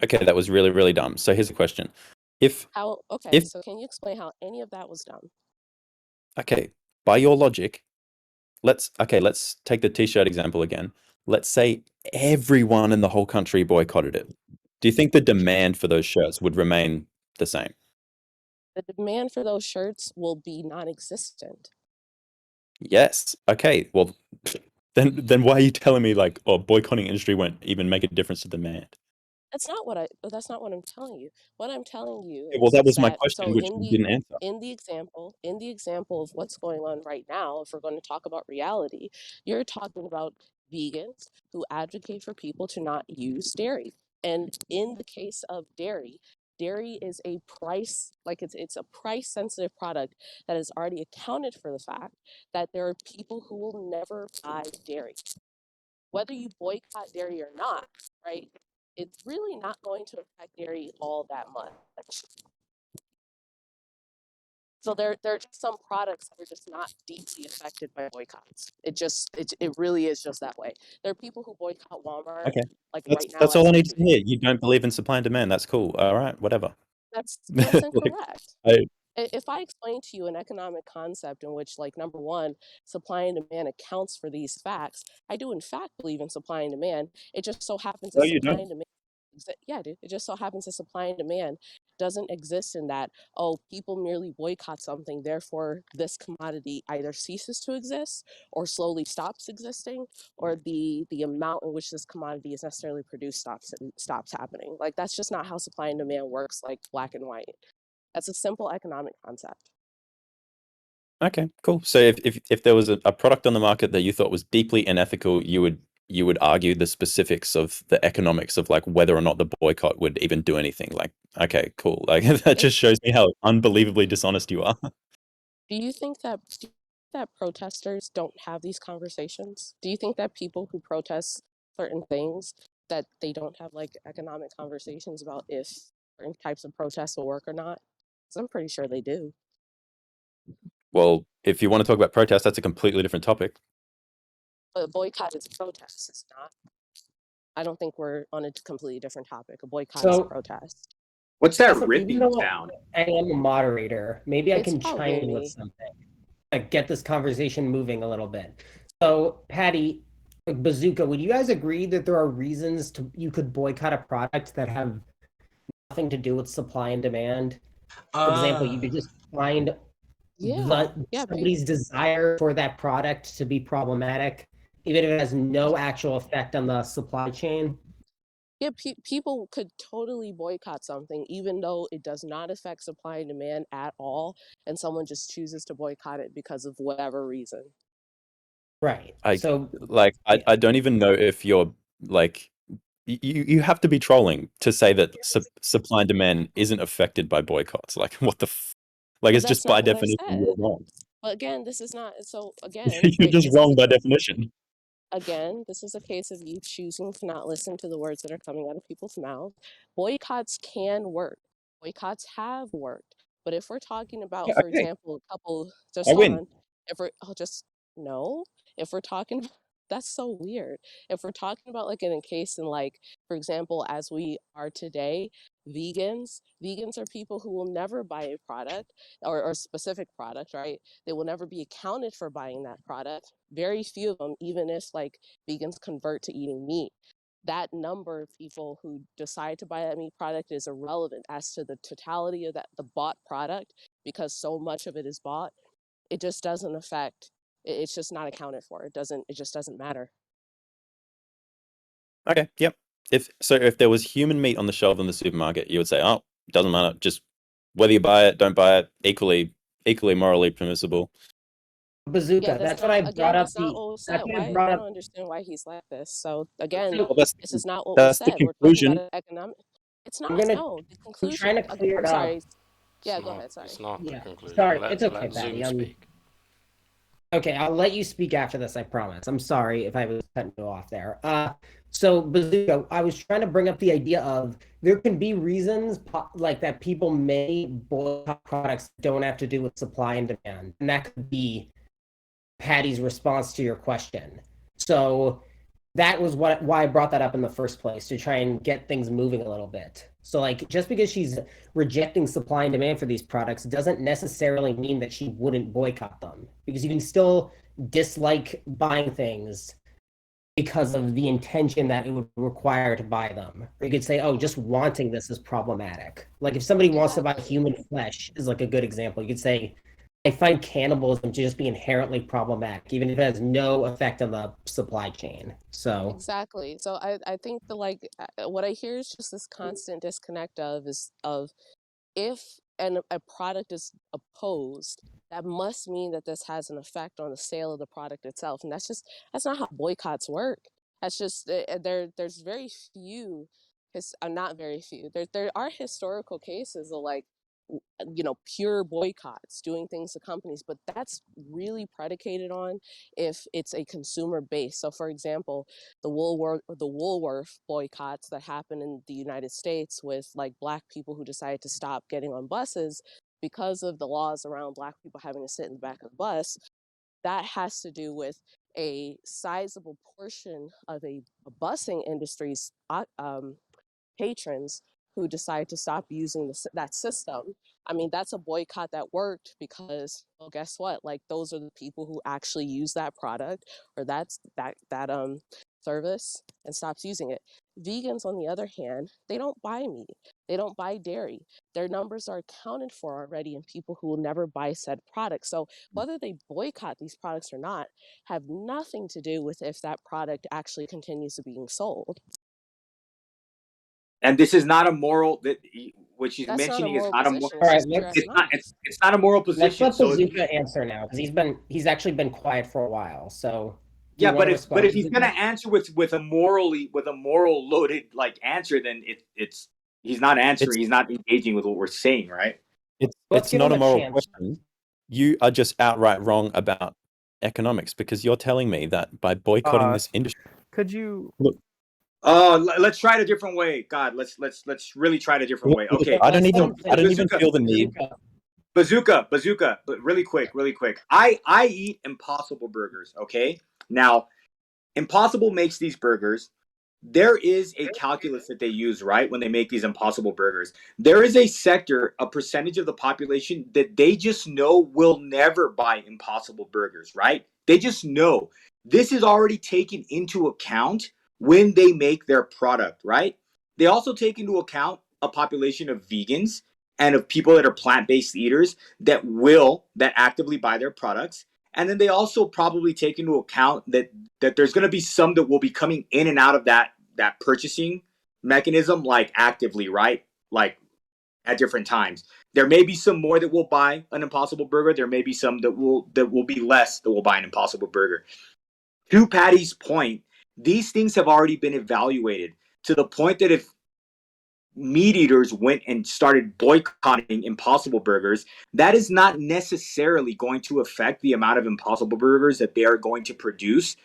Okay, that was really, really dumb. So here's a question. If How okay, if so can you explain how any of that was dumb? okay, by your logic, let's take the t-shirt example again. Let's say everyone in the whole country boycotted it. Do you think the demand for those shirts would remain the same? The demand for those shirts will be non-existent. Yes. Okay. Well, then why are you telling me like, oh, boycotting industry won't even make a difference to demand? That's not what I'm telling you. What I'm telling you Well, that is was my that question, so which you didn't answer. in the example of what's going on right now, if we're going to talk about reality, you're talking about vegans who advocate for people to not use dairy. And in the case of dairy, dairy is a price, like it's a price sensitive product that has already accounted for the fact that there are people who will never buy dairy. Whether you boycott dairy or not, right? It's really not going to affect dairy all that much. So there are just some products that are just not deeply affected by boycotts. It really is just that way. There are people who boycott Walmart Okay, like that's right now that's as all I we needed to speak. hear. You don't believe in supply and demand. That's cool. All right, whatever. That's Like, incorrect. I, If I explain to you an economic concept in which, like, number one, supply and demand accounts for these facts, I do in fact believe in supply and demand. It just so happens no, that you supply don't. and demand, yeah, dude, it just so happens that supply and demand doesn't exist in that, oh, people merely boycott something, therefore this commodity either ceases to exist or slowly stops existing, or the amount in which this commodity is necessarily produced stops happening. Like, that's just not how supply and demand works, like black and white. That's a simple economic concept. Okay, cool. So if there was a product on the market that you thought was deeply unethical, you would argue the specifics of the economics of like whether or not the boycott would even do anything. Like, okay, cool. Like that If just shows me how unbelievably dishonest you are. do you think that protesters don't have these conversations? Do you think that people who protest certain things that they don't have like economic conversations about if certain types of protests will work or not? 'Cause I'm pretty sure they do. Well, if you want to talk about protests, that's a completely different topic. But a boycott is a protest, it's not. I don't think we're on a completely different topic. A boycott is a So, protest. What's that even ripping though sound? I am a moderator, maybe I It's can chime probably in with me. something. Like get this conversation moving a little bit. So, Patty, like Bazooka, would you guys agree that there are reasons to you could boycott a product that have nothing to do with supply and demand? For example, you could just find Yeah, the yeah. somebody's desire for that product to be problematic, even if it has no actual effect on the supply chain. Yeah, people could totally boycott something even though it does not affect supply and demand at all, and someone just chooses to boycott it because of whatever reason. Right. I So, like yeah. I don't even know if you're like you have to be trolling to say that supply and demand isn't affected by boycotts. Like what the like But it's that's just by not what I definition said. you're wrong. But again, this is not so again, You're just this is wrong by definition. this is a case of you choosing to not listen to the words that are coming out of people's mouths. Boycotts can work. Boycotts have worked. But if we're talking about, Yeah, for okay, example, a couple, just I hold win. on. If we're, I'll just, no. If we're talking, that's so weird. If we're talking about like in a case in like, for example, as we are today, vegans are people who will never buy a product or a specific product, right? They will never be accounted for buying that product. Very few of them, even if like vegans convert to eating meat, that number of people who decide to buy that meat product is irrelevant as to the totality of that the bought product, because so much of it is bought. It just doesn't affect. It's just not accounted for. It just doesn't matter. Okay, yep. If there was human meat on the shelf in the supermarket, you would say, "Oh, doesn't matter. Just whether you buy it, don't buy it, equally morally permissible." Yeah, Bazooka, that's that's what I not, brought again, up that's not the what was that's said. what I Why brought I don't up. understand why he's like this. So again, So Well, that's this is not what was that's the said. We're talking about conclusion. an economic. It's I'm not, gonna no, the I'm trying conclusion. to clear I'm it sorry. up. Yeah, go ahead. Sorry. It's not the Yeah. conclusion. Sorry, it's Let okay, Patty. Zoom speak. Okay, I'll let you speak after this, I promise. I'm sorry if I was cutting you off there. So Bazooka, I was trying to bring up the idea of there can be reasons like that people may boycott products that don't have to do with supply and demand, and that could be Patty's response to your question. So that was why I brought that up in the first place, to try and get things moving a little bit. So like just because she's rejecting supply and demand for these products doesn't necessarily mean that she wouldn't boycott them, because you can still dislike buying things because of the intention that it would require to buy them. Or you could say, oh, just wanting this is problematic. Like if somebody wants to buy Exactly. human flesh is like a good example. You could say I find cannibalism to just be inherently problematic, even if it has no effect on the supply chain. So Exactly. So I think what I hear is just this constant disconnect of if a product is opposed, that must mean that this has an effect on the sale of the product itself, and that's not how boycotts work. That's just there's very few, not very few. There are historical cases of like pure boycotts doing things to companies, but that's really predicated on if it's a consumer base. So for example, the Woolworth boycotts that happened in the United States with like Black people who decided to stop getting on buses because of the laws around Black people having to sit in the back of the bus. That has to do with a sizable portion of a busing industry's patrons who decide to stop using that system. I mean, that's a boycott that worked because, well, guess what? Like those are the people who actually use that product or that service and stops using it. Vegans, on the other hand, they don't buy meat. They don't buy dairy. Their numbers are accounted for already in people who will never buy said products. So whether they boycott these products or not have nothing to do with if that product actually continues to being sold. And this is not a moral that what she's That's not a mentioning is moral not a position. moral. all It's right, just pure let's economics. It's not a moral let's position. let So Bazooka answer now because he's actually been quiet for a while. So do you yeah, want but to if respond, he's Bazooka? gonna answer with a moral loaded like answer, then it's he's not answering. He's not engaging with what we're saying, right? Let's It's give not him a a moral chance. question. You are just outright wrong about economics because you're telling me that by boycotting this industry. Could you? Look, Let's try it a different way. God, let's really try it a different way. Okay, I don't Let's let even him I don't finish. even feel the need. Bazooka, but really quick. I eat Impossible Burgers. Okay, now Impossible makes these burgers. There is a calculus that they use, right, when they make these Impossible Burgers. There is a sector, a percentage of the population that they just know will never buy Impossible Burgers, right? They just know. This is already taken into account when they make their product, right? They also take into account a population of vegans and of people that are plant-based eaters that actively buy their products. And then they also probably take into account that there's going to be some that will be coming in and out of that purchasing mechanism, like actively, right? Like at different times. There may be some more that will buy an Impossible Burger. There may be some that will be less that will buy an Impossible Burger. To Patty's point, these things have already been evaluated to the point that if meat eaters went and started boycotting Impossible Burgers, that is not necessarily going to affect the amount of Impossible Burgers that they are going to produce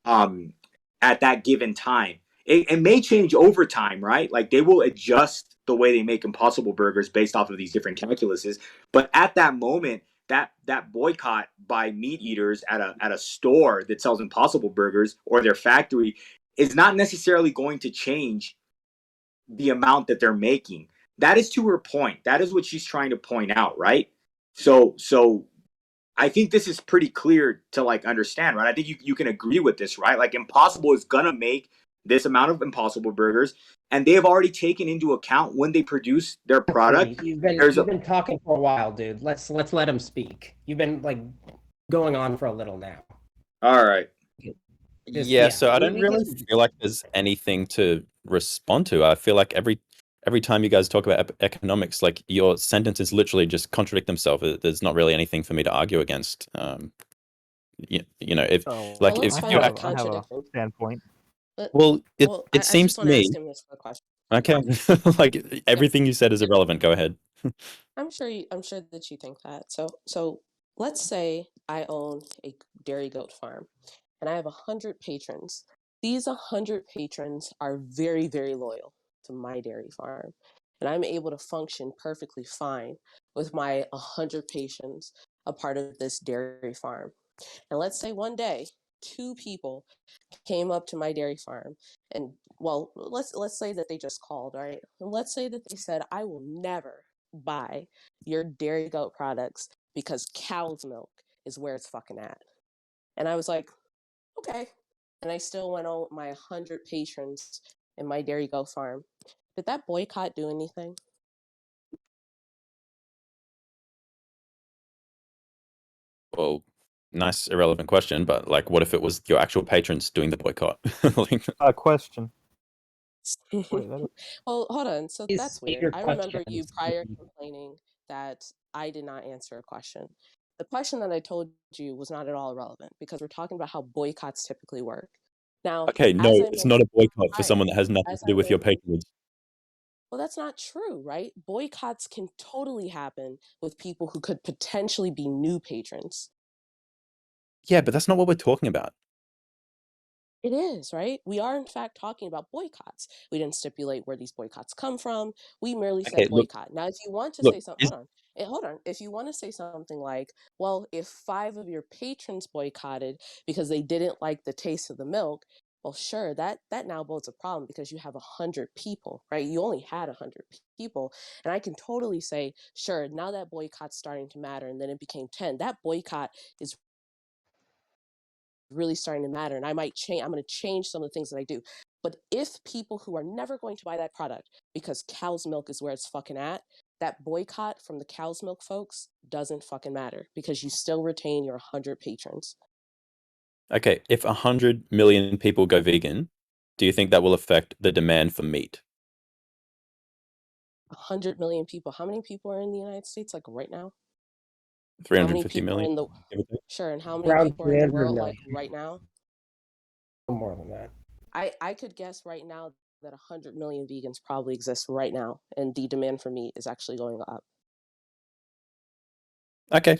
um, at that given time. It may change over time, right? Like they will adjust the way they make Impossible Burgers based off of these different calculuses. But at that moment, that boycott by meat eaters at a store that sells Impossible Burgers or their factory is not necessarily going to change the amount that they're making. That is to her point. That is what she's trying to point out, right? So I think this is pretty clear to like understand, right? I think you can agree with this, right? Like Impossible is gonna make this amount of Impossible Burgers, and they have already taken into account when they produce their product. You've been talking for a while, dude. Let's let him speak. You've been like going on for a little now. All right. Yeah, so I don't we really can- feel like there's anything to respond to. I feel like every time you guys talk about economics, like your sentences literally just contradict themselves. There's not really anything for me to argue against. You know, if Oh, like Well, let's if find you out the I have a contradiction. standpoint. well, it I seems just to want to ask me him this question. okay, like everything you said is irrelevant. Go ahead. I'm sure that you think that. So let's say I own a dairy goat farm and I have 100 patrons. These 100 patrons are very, very loyal to my dairy farm. And I'm able to function perfectly fine with my 100 patrons a part of this dairy farm. And let's say one day, two people came up to my dairy farm and well, let's say that they just called, right? And let's say that they said, I will never buy your dairy goat products because cow's milk is where it's fucking at. And I was like, okay. And I still went on with my 100 patrons in my dairy goat farm. Did that boycott do anything? Well, nice irrelevant question, but like, what if it was your actual patrons doing the boycott? Like, Question. Wait, that Well, hold on. So Please that's state weird. your I remember question. you prior complaining that I did not answer a question. The question that I told you was not at all relevant because we're talking about how boycotts typically work. Now, okay, no, as I it's mentioned, not a boycott for right, someone that has nothing as to I do with your mentioned, patronage. well, that's not true, right? Boycotts can totally happen with people who could potentially be new patrons. Yeah, but that's not what we're talking about. It is, right? We are, in fact, talking about boycotts. We didn't stipulate where these boycotts come from. We merely Okay, said boycott. Now, if you want to look, say something, is, hold on. If you want to say something like, well, if 5 of your patrons boycotted because they didn't like the taste of the milk, well, sure, that now bodes a problem because you have 100 people, right? You only had 100 people. And I can totally say, sure, now that boycott's starting to matter, and then it became 10. That boycott is really starting to matter, and I might change. I'm going to change some of the things that I do. But if people who are never going to buy that product because cow's milk is where it's fucking at, that boycott from the cow's milk folks doesn't fucking matter because you still retain your 100 patrons. okay, if 100 million people go vegan, do you think that will affect the demand for meat? 100 million people. How many people are in the United States like right now? How 350 many people million? are in the give or take? sure, and how many Around people are in the 300 world million. like right now? More than that. I could guess right now that 100 million vegans probably exist right now, and the demand for meat is actually going up. Okay.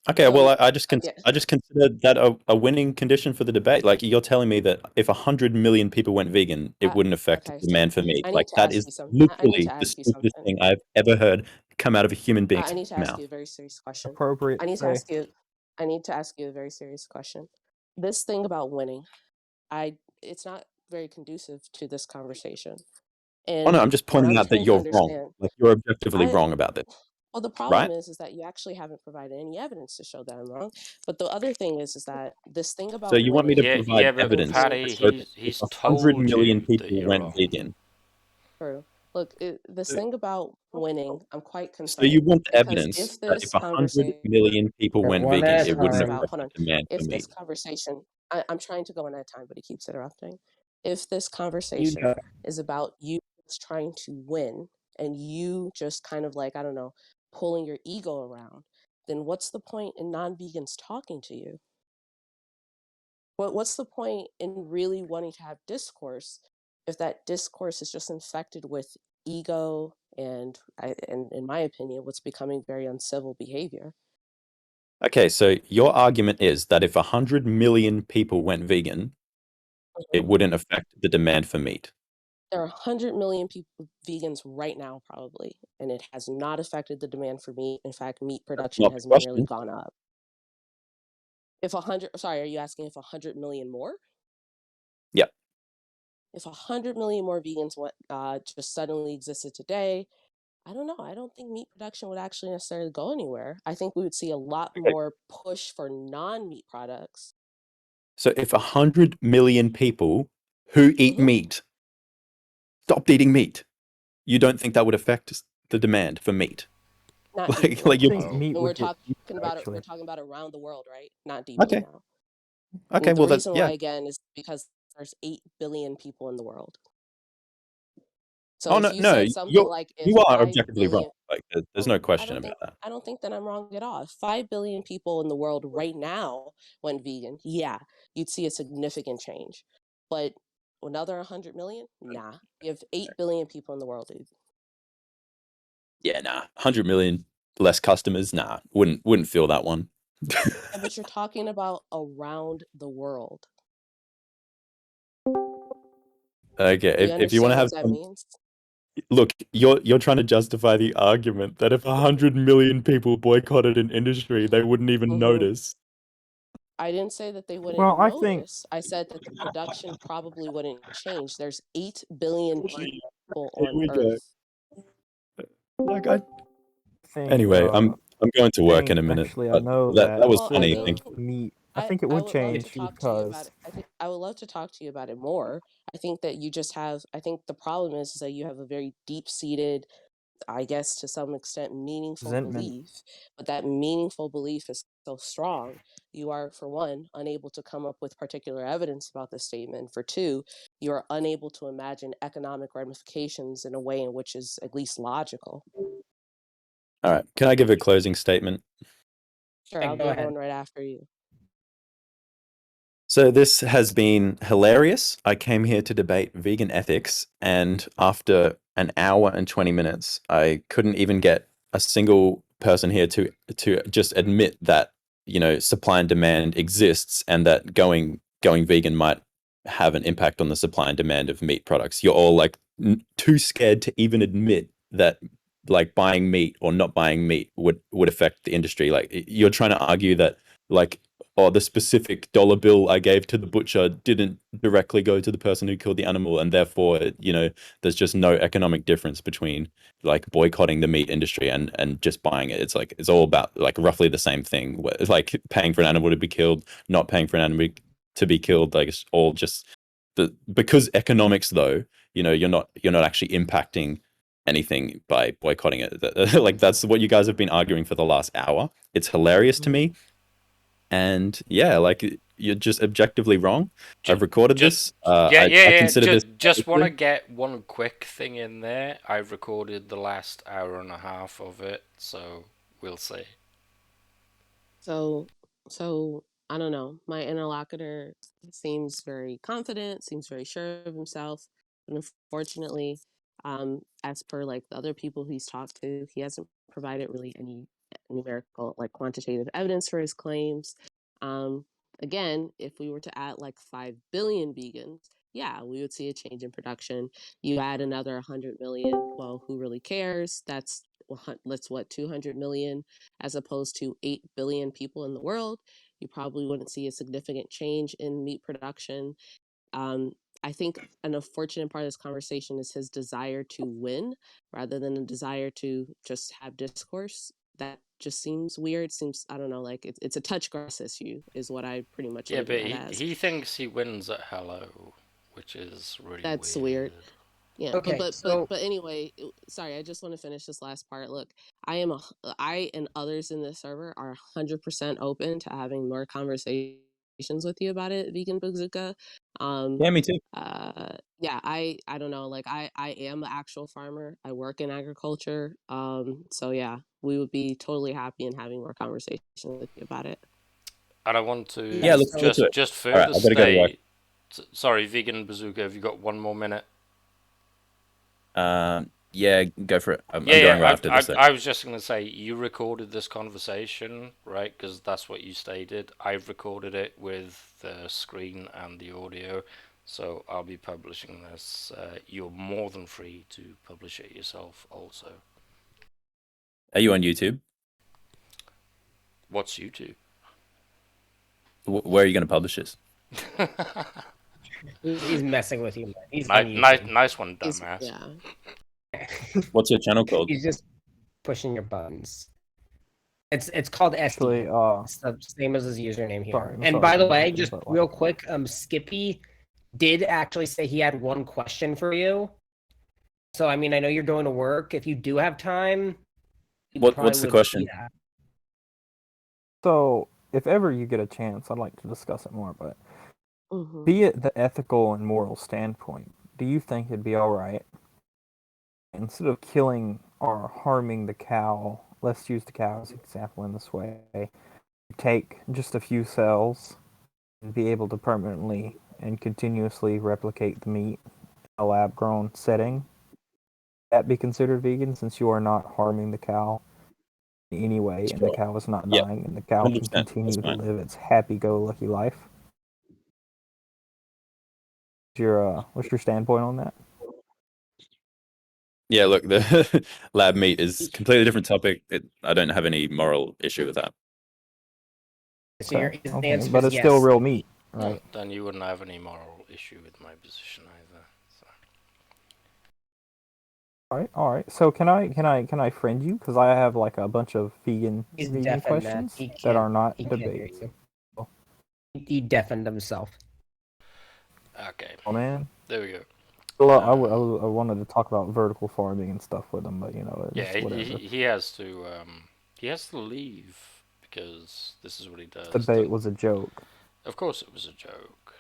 Okay, So, well, I just yeah. I just consider that a winning condition for the debate. Like, you're telling me that if 100 million people went vegan, it wouldn't affect Okay, the so demand for meat. I Like, need to that ask is you something. I need literally to the ask you stupidest something. thing I've ever heard come out of a human being's I need to ask mouth. you a very serious question. appropriate I need to to say. ask you. I need to ask you a very serious question. This thing about winning, it's not very conducive to this conversation. Oh And no, I'm just what pointing I'm out that trying to you're wrong. understand, Like, you're objectively I wrong about this, well, the problem right? is that you actually haven't provided any evidence to show that I'm wrong. But the other thing is that this thing So about you want me to winning Yeah, provide yeah, but evidence to Patty, show that if he's 100 told million you that people you're went wrong. vegan? True. Look, this So, thing about winning, I'm quite so you concerned want the because evidence if that if this 100 conversation million people Yeah, went one vegan, at a it wouldn't is time. about, affect hold the on, demand for if this meat? conversation, I'm trying to go one at a time, but he keeps interrupting. If this You conversation go. is about you just trying to win and you just kind of like, I don't know, pulling your ego around, then what's the point in non-vegans talking to you? What's the point in really wanting to have discourse if that discourse is just infected with ego and in my opinion, what's becoming very uncivil behavior? Okay, so your argument is that if 100 million people went vegan, it wouldn't affect the demand for meat. There are 100 million people vegans right now, probably, and it has not affected the demand for meat. In fact, meat That's production not the has merely question. gone up. If 100, sorry, are you asking if 100 million more? Yeah. If 100 million more vegans just suddenly existed today, I don't know. I don't think meat production would actually necessarily go anywhere. I think we would see a lot Okay. more push for non-meat products. So if 100 million people who eat Mhm. meat stopped eating meat, you don't think that would affect the demand for meat? Not Like, deeply. like you. think meat And would get cheaper, we're actually. talking about around the world, right? Not deeply Okay. now. Okay. And the Well, that reason yeah. why, again, is because there's 8 billion people in the world. So Oh if no, you no, said something like if you are 5 objectively wrong. billion, Like, there's well, no question about that. I don't think that I'm wrong at all. If 5 billion people in the world right now went vegan, yeah, you'd see a significant change. But another 100 million? Nah. You have 8 billion people in the world, dude. Yeah, nah. 100 million less customers, nah. Wouldn't feel that one. Yeah, but you're talking about around the world. Okay, Do you if you want to understand have what that some, means? look, you're trying to justify the argument that if 100 million people boycotted an industry, they wouldn't even notice. I didn't say that they wouldn't Well, I think notice. I said that the production probably wouldn't change. There's 8 billion people Here on we go. Earth. Like, think anyway, I'm going to work in a minute. actually I But know that that was Well, I funny. instead Thank think you. of meat, I think it would would love to change talk to you about because it. I would love to talk to you about it more. I think that you just have I think the problem is that you have a very deep-seated I guess to some extent, meaningful Resentment. belief, but that meaningful belief is so strong. You are, for one, unable to come up with particular evidence about this statement. For two, you are unable to imagine economic ramifications in a way in which is at least logical. All right. Can I give a closing statement? Sure, Yeah, I'll go give ahead. one right after you. So this has been hilarious. I came here to debate vegan ethics, and after an hour and 20 minutes, I couldn't even get a single person here to just admit that, you know, supply and demand exists and that going vegan might have an impact on the supply and demand of meat products. You're all like too scared to even admit that like buying meat or not buying meat would affect the industry. Like you're trying to argue that like, or the specific dollar bill I gave to the butcher didn't directly go to the person who killed the animal, and therefore, you know, there's just no economic difference between like boycotting the meat industry and just buying it. It's like it's all about like roughly the same thing. It's like paying for an animal to be killed, not paying for an animal to be killed. Like it's all just because economics, though, you know, you're not actually impacting anything by boycotting it. Like that's what you guys have been arguing for the last hour. It's hilarious to me. And yeah, like you're just objectively wrong. I've recorded this. I consider this. Just want to get one quick thing in there. I've recorded the last hour and a half of it, so we'll see. So, I don't know. My interlocutor seems very confident, seems very sure of himself, but unfortunately, as per like the other people he's talked to, he hasn't provided really any numerical, like quantitative evidence for his claims. Um, Again, if we were to add like 5 billion vegans, yeah, we would see a change in production. You add another 100 million, well, who really cares? That's 200 million as opposed to 8 billion people in the world. You probably wouldn't see a significant change in meat production. I think an unfortunate part of this conversation is his desire to win rather than a desire to just have discourse. That just seems weird. Seems, I don't know, like it's a touch grass issue is what I pretty much Yeah, label but that as. he thinks he wins at hello, which is really That's weird. weird. Yeah, Okay, so but anyway, sorry, I just want to finish this last part. Look, I and others in this server are 100% open to having more conversations with you about it, Vegan Bazooka. Yeah, me too. Yeah, I don't know, like I am an actual farmer. I work in agriculture. So yeah, we would be totally happy in having more conversations with you about it. And I want yeah, Yeah, to look forward to it. just All right, further I better go to work. state. Sorry, Vegan Bazooka, have you got one more minute? Yeah, go for it. I'm going right after this. I was just going to say, you recorded this conversation, right? Because that's what you stated. I've recorded it with the screen and the audio, so I'll be publishing this. You're more than free to publish it yourself also. Are you on YouTube? What's YouTube? Where are you going to publish this? he's messing with you, man. He's on Nice, YouTube. nice one, He's- dumbass. yeah. What's your channel called? He's just pushing your buttons. It's called SD. Actually, It's the same as his username here. sorry, and sorry, by the I'm way, joking, just but, real like- quick, Skippy did actually say he had one question for you. So I mean, I know you're going to work. If you do have time, you What's probably the would question? see that. So, if ever you get a chance, I'd like to discuss it more, but Mhm. be it the ethical and moral standpoint, do you think it'd be alright, instead of killing or harming the cow, let's use the cow as an example in this way, take just a few cells and be able to permanently and continuously replicate the meat in a lab-grown setting? That be considered vegan since you are not harming the cow in any way, and the Sure. cow is not Yeah, dying, and the cow can 100%. That's continue to fine. live its happy-go-lucky life? What's your standpoint on that? Yeah, look, the lab meat is a completely different topic. I don't have any moral issue with that. So your Okay, his okay, answer but is it's yes. still real meat, No, right? then you wouldn't have any moral issue with my position either. So. All right. So can I friend you? Because I have like a bunch of He's vegan deafened, questions He that are can't. not He can't hear debates. you. He deafened himself. Okay, Oh man. there we go. Well, I wanted to talk about vertical farming and stuff with him, but Yeah, it's whatever. he has to leave because this is what he does. The bait was a joke. Of course, it was a joke.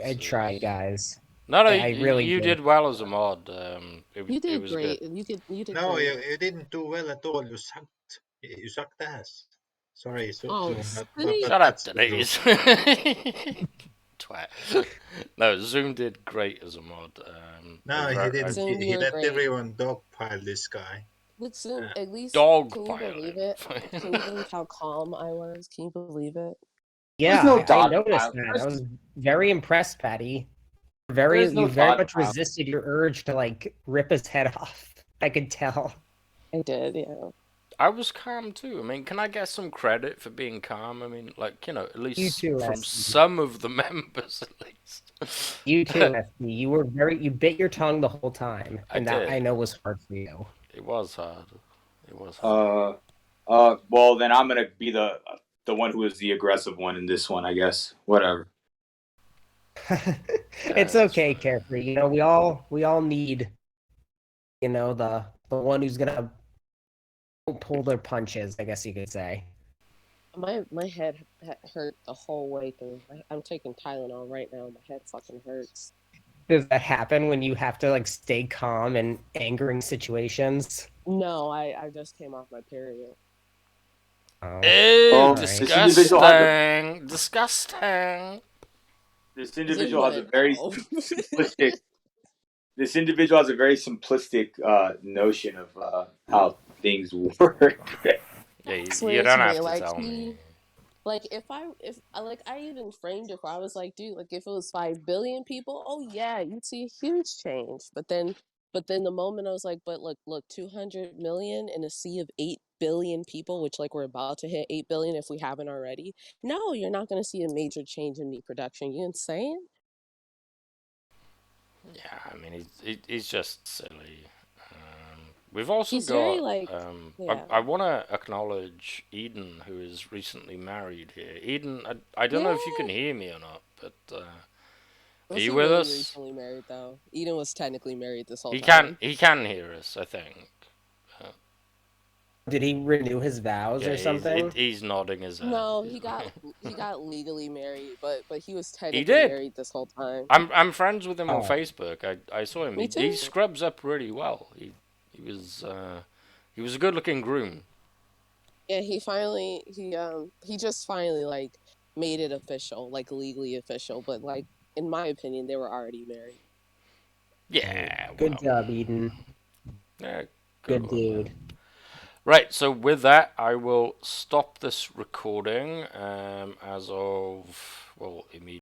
I tried, guys. No, I really you did. did well as a mod. You It did was great. good. You did No, great. you didn't do well at all. You sucked. You sucked ass. Sorry, Oh, Zoom, really? Shut up, that's the truth. Denise. Twat. No, Zoom did great as a mod. No, he didn't. Zoom, He you're let great. everyone dogpile this guy. With Zoom, Uh, at least, Dog can you believe piling. it? Can you believe how calm I was? Can you believe it? Yeah, no I dog noticed pile. that. I was very impressed, Patty. There's no You very dog much pile. resisted your urge to like rip his head off. I could tell. I did, yeah. I was calm too. I mean, can I get some credit for being calm? I mean, like, at You least too, from SB. some of the members, at least. You too, SB. You were you bit your tongue the whole time, I and that I did. know was hard for you. It was hard. It was hard. Well, then I'm gonna be the one who is the aggressive one in this one, I guess. Whatever. It's That's okay, fine. Carefree. We all need, the one who's gonna pull their punches, I guess you could say. My head hurt the whole way through. I'm taking Tylenol right now. My head fucking hurts. Does that happen when you have to like stay calm in angering situations? No, I just came off my period. Oh, Ew, Well, alright. this individual has a disgusting. this Zoom individual has a went, very oh. simplistic. This individual has a very simplistic notion of how things work. Yeah, I you swear don't to me, have to like tell me. like if I even framed it where I was like, dude, like if it was 5 billion people, oh yeah, you'd see a huge change. But then the moment I was like, but look, 200 million in a sea of 8 billion people, which like we're about to hit 8 billion if we haven't already. No, you're not gonna see a major change in meat production. You insane? Yeah, I mean, he's just silly. We've also He's very got. like, yeah. I want to acknowledge Eden, who is recently married here. Eden, I don't know if you can hear me or not, but are you with really us? recently married though. Eden was technically married this whole He time. can hear us, I think. Did he renew his vows Yeah, or something? he's nodding his head. No, he got legally married, but he was He technically did. married this whole time. I'm friends with him on Oh. Facebook. I saw him. Me He too. scrubs up really well. He was a good looking groom. Yeah, he just finally like made it official, like legally official, but like in my opinion they were already married. Yeah. Good well, job, Eden. Yeah, Good on dude. him. Right, so with that, I will stop this recording as of, well, immediately.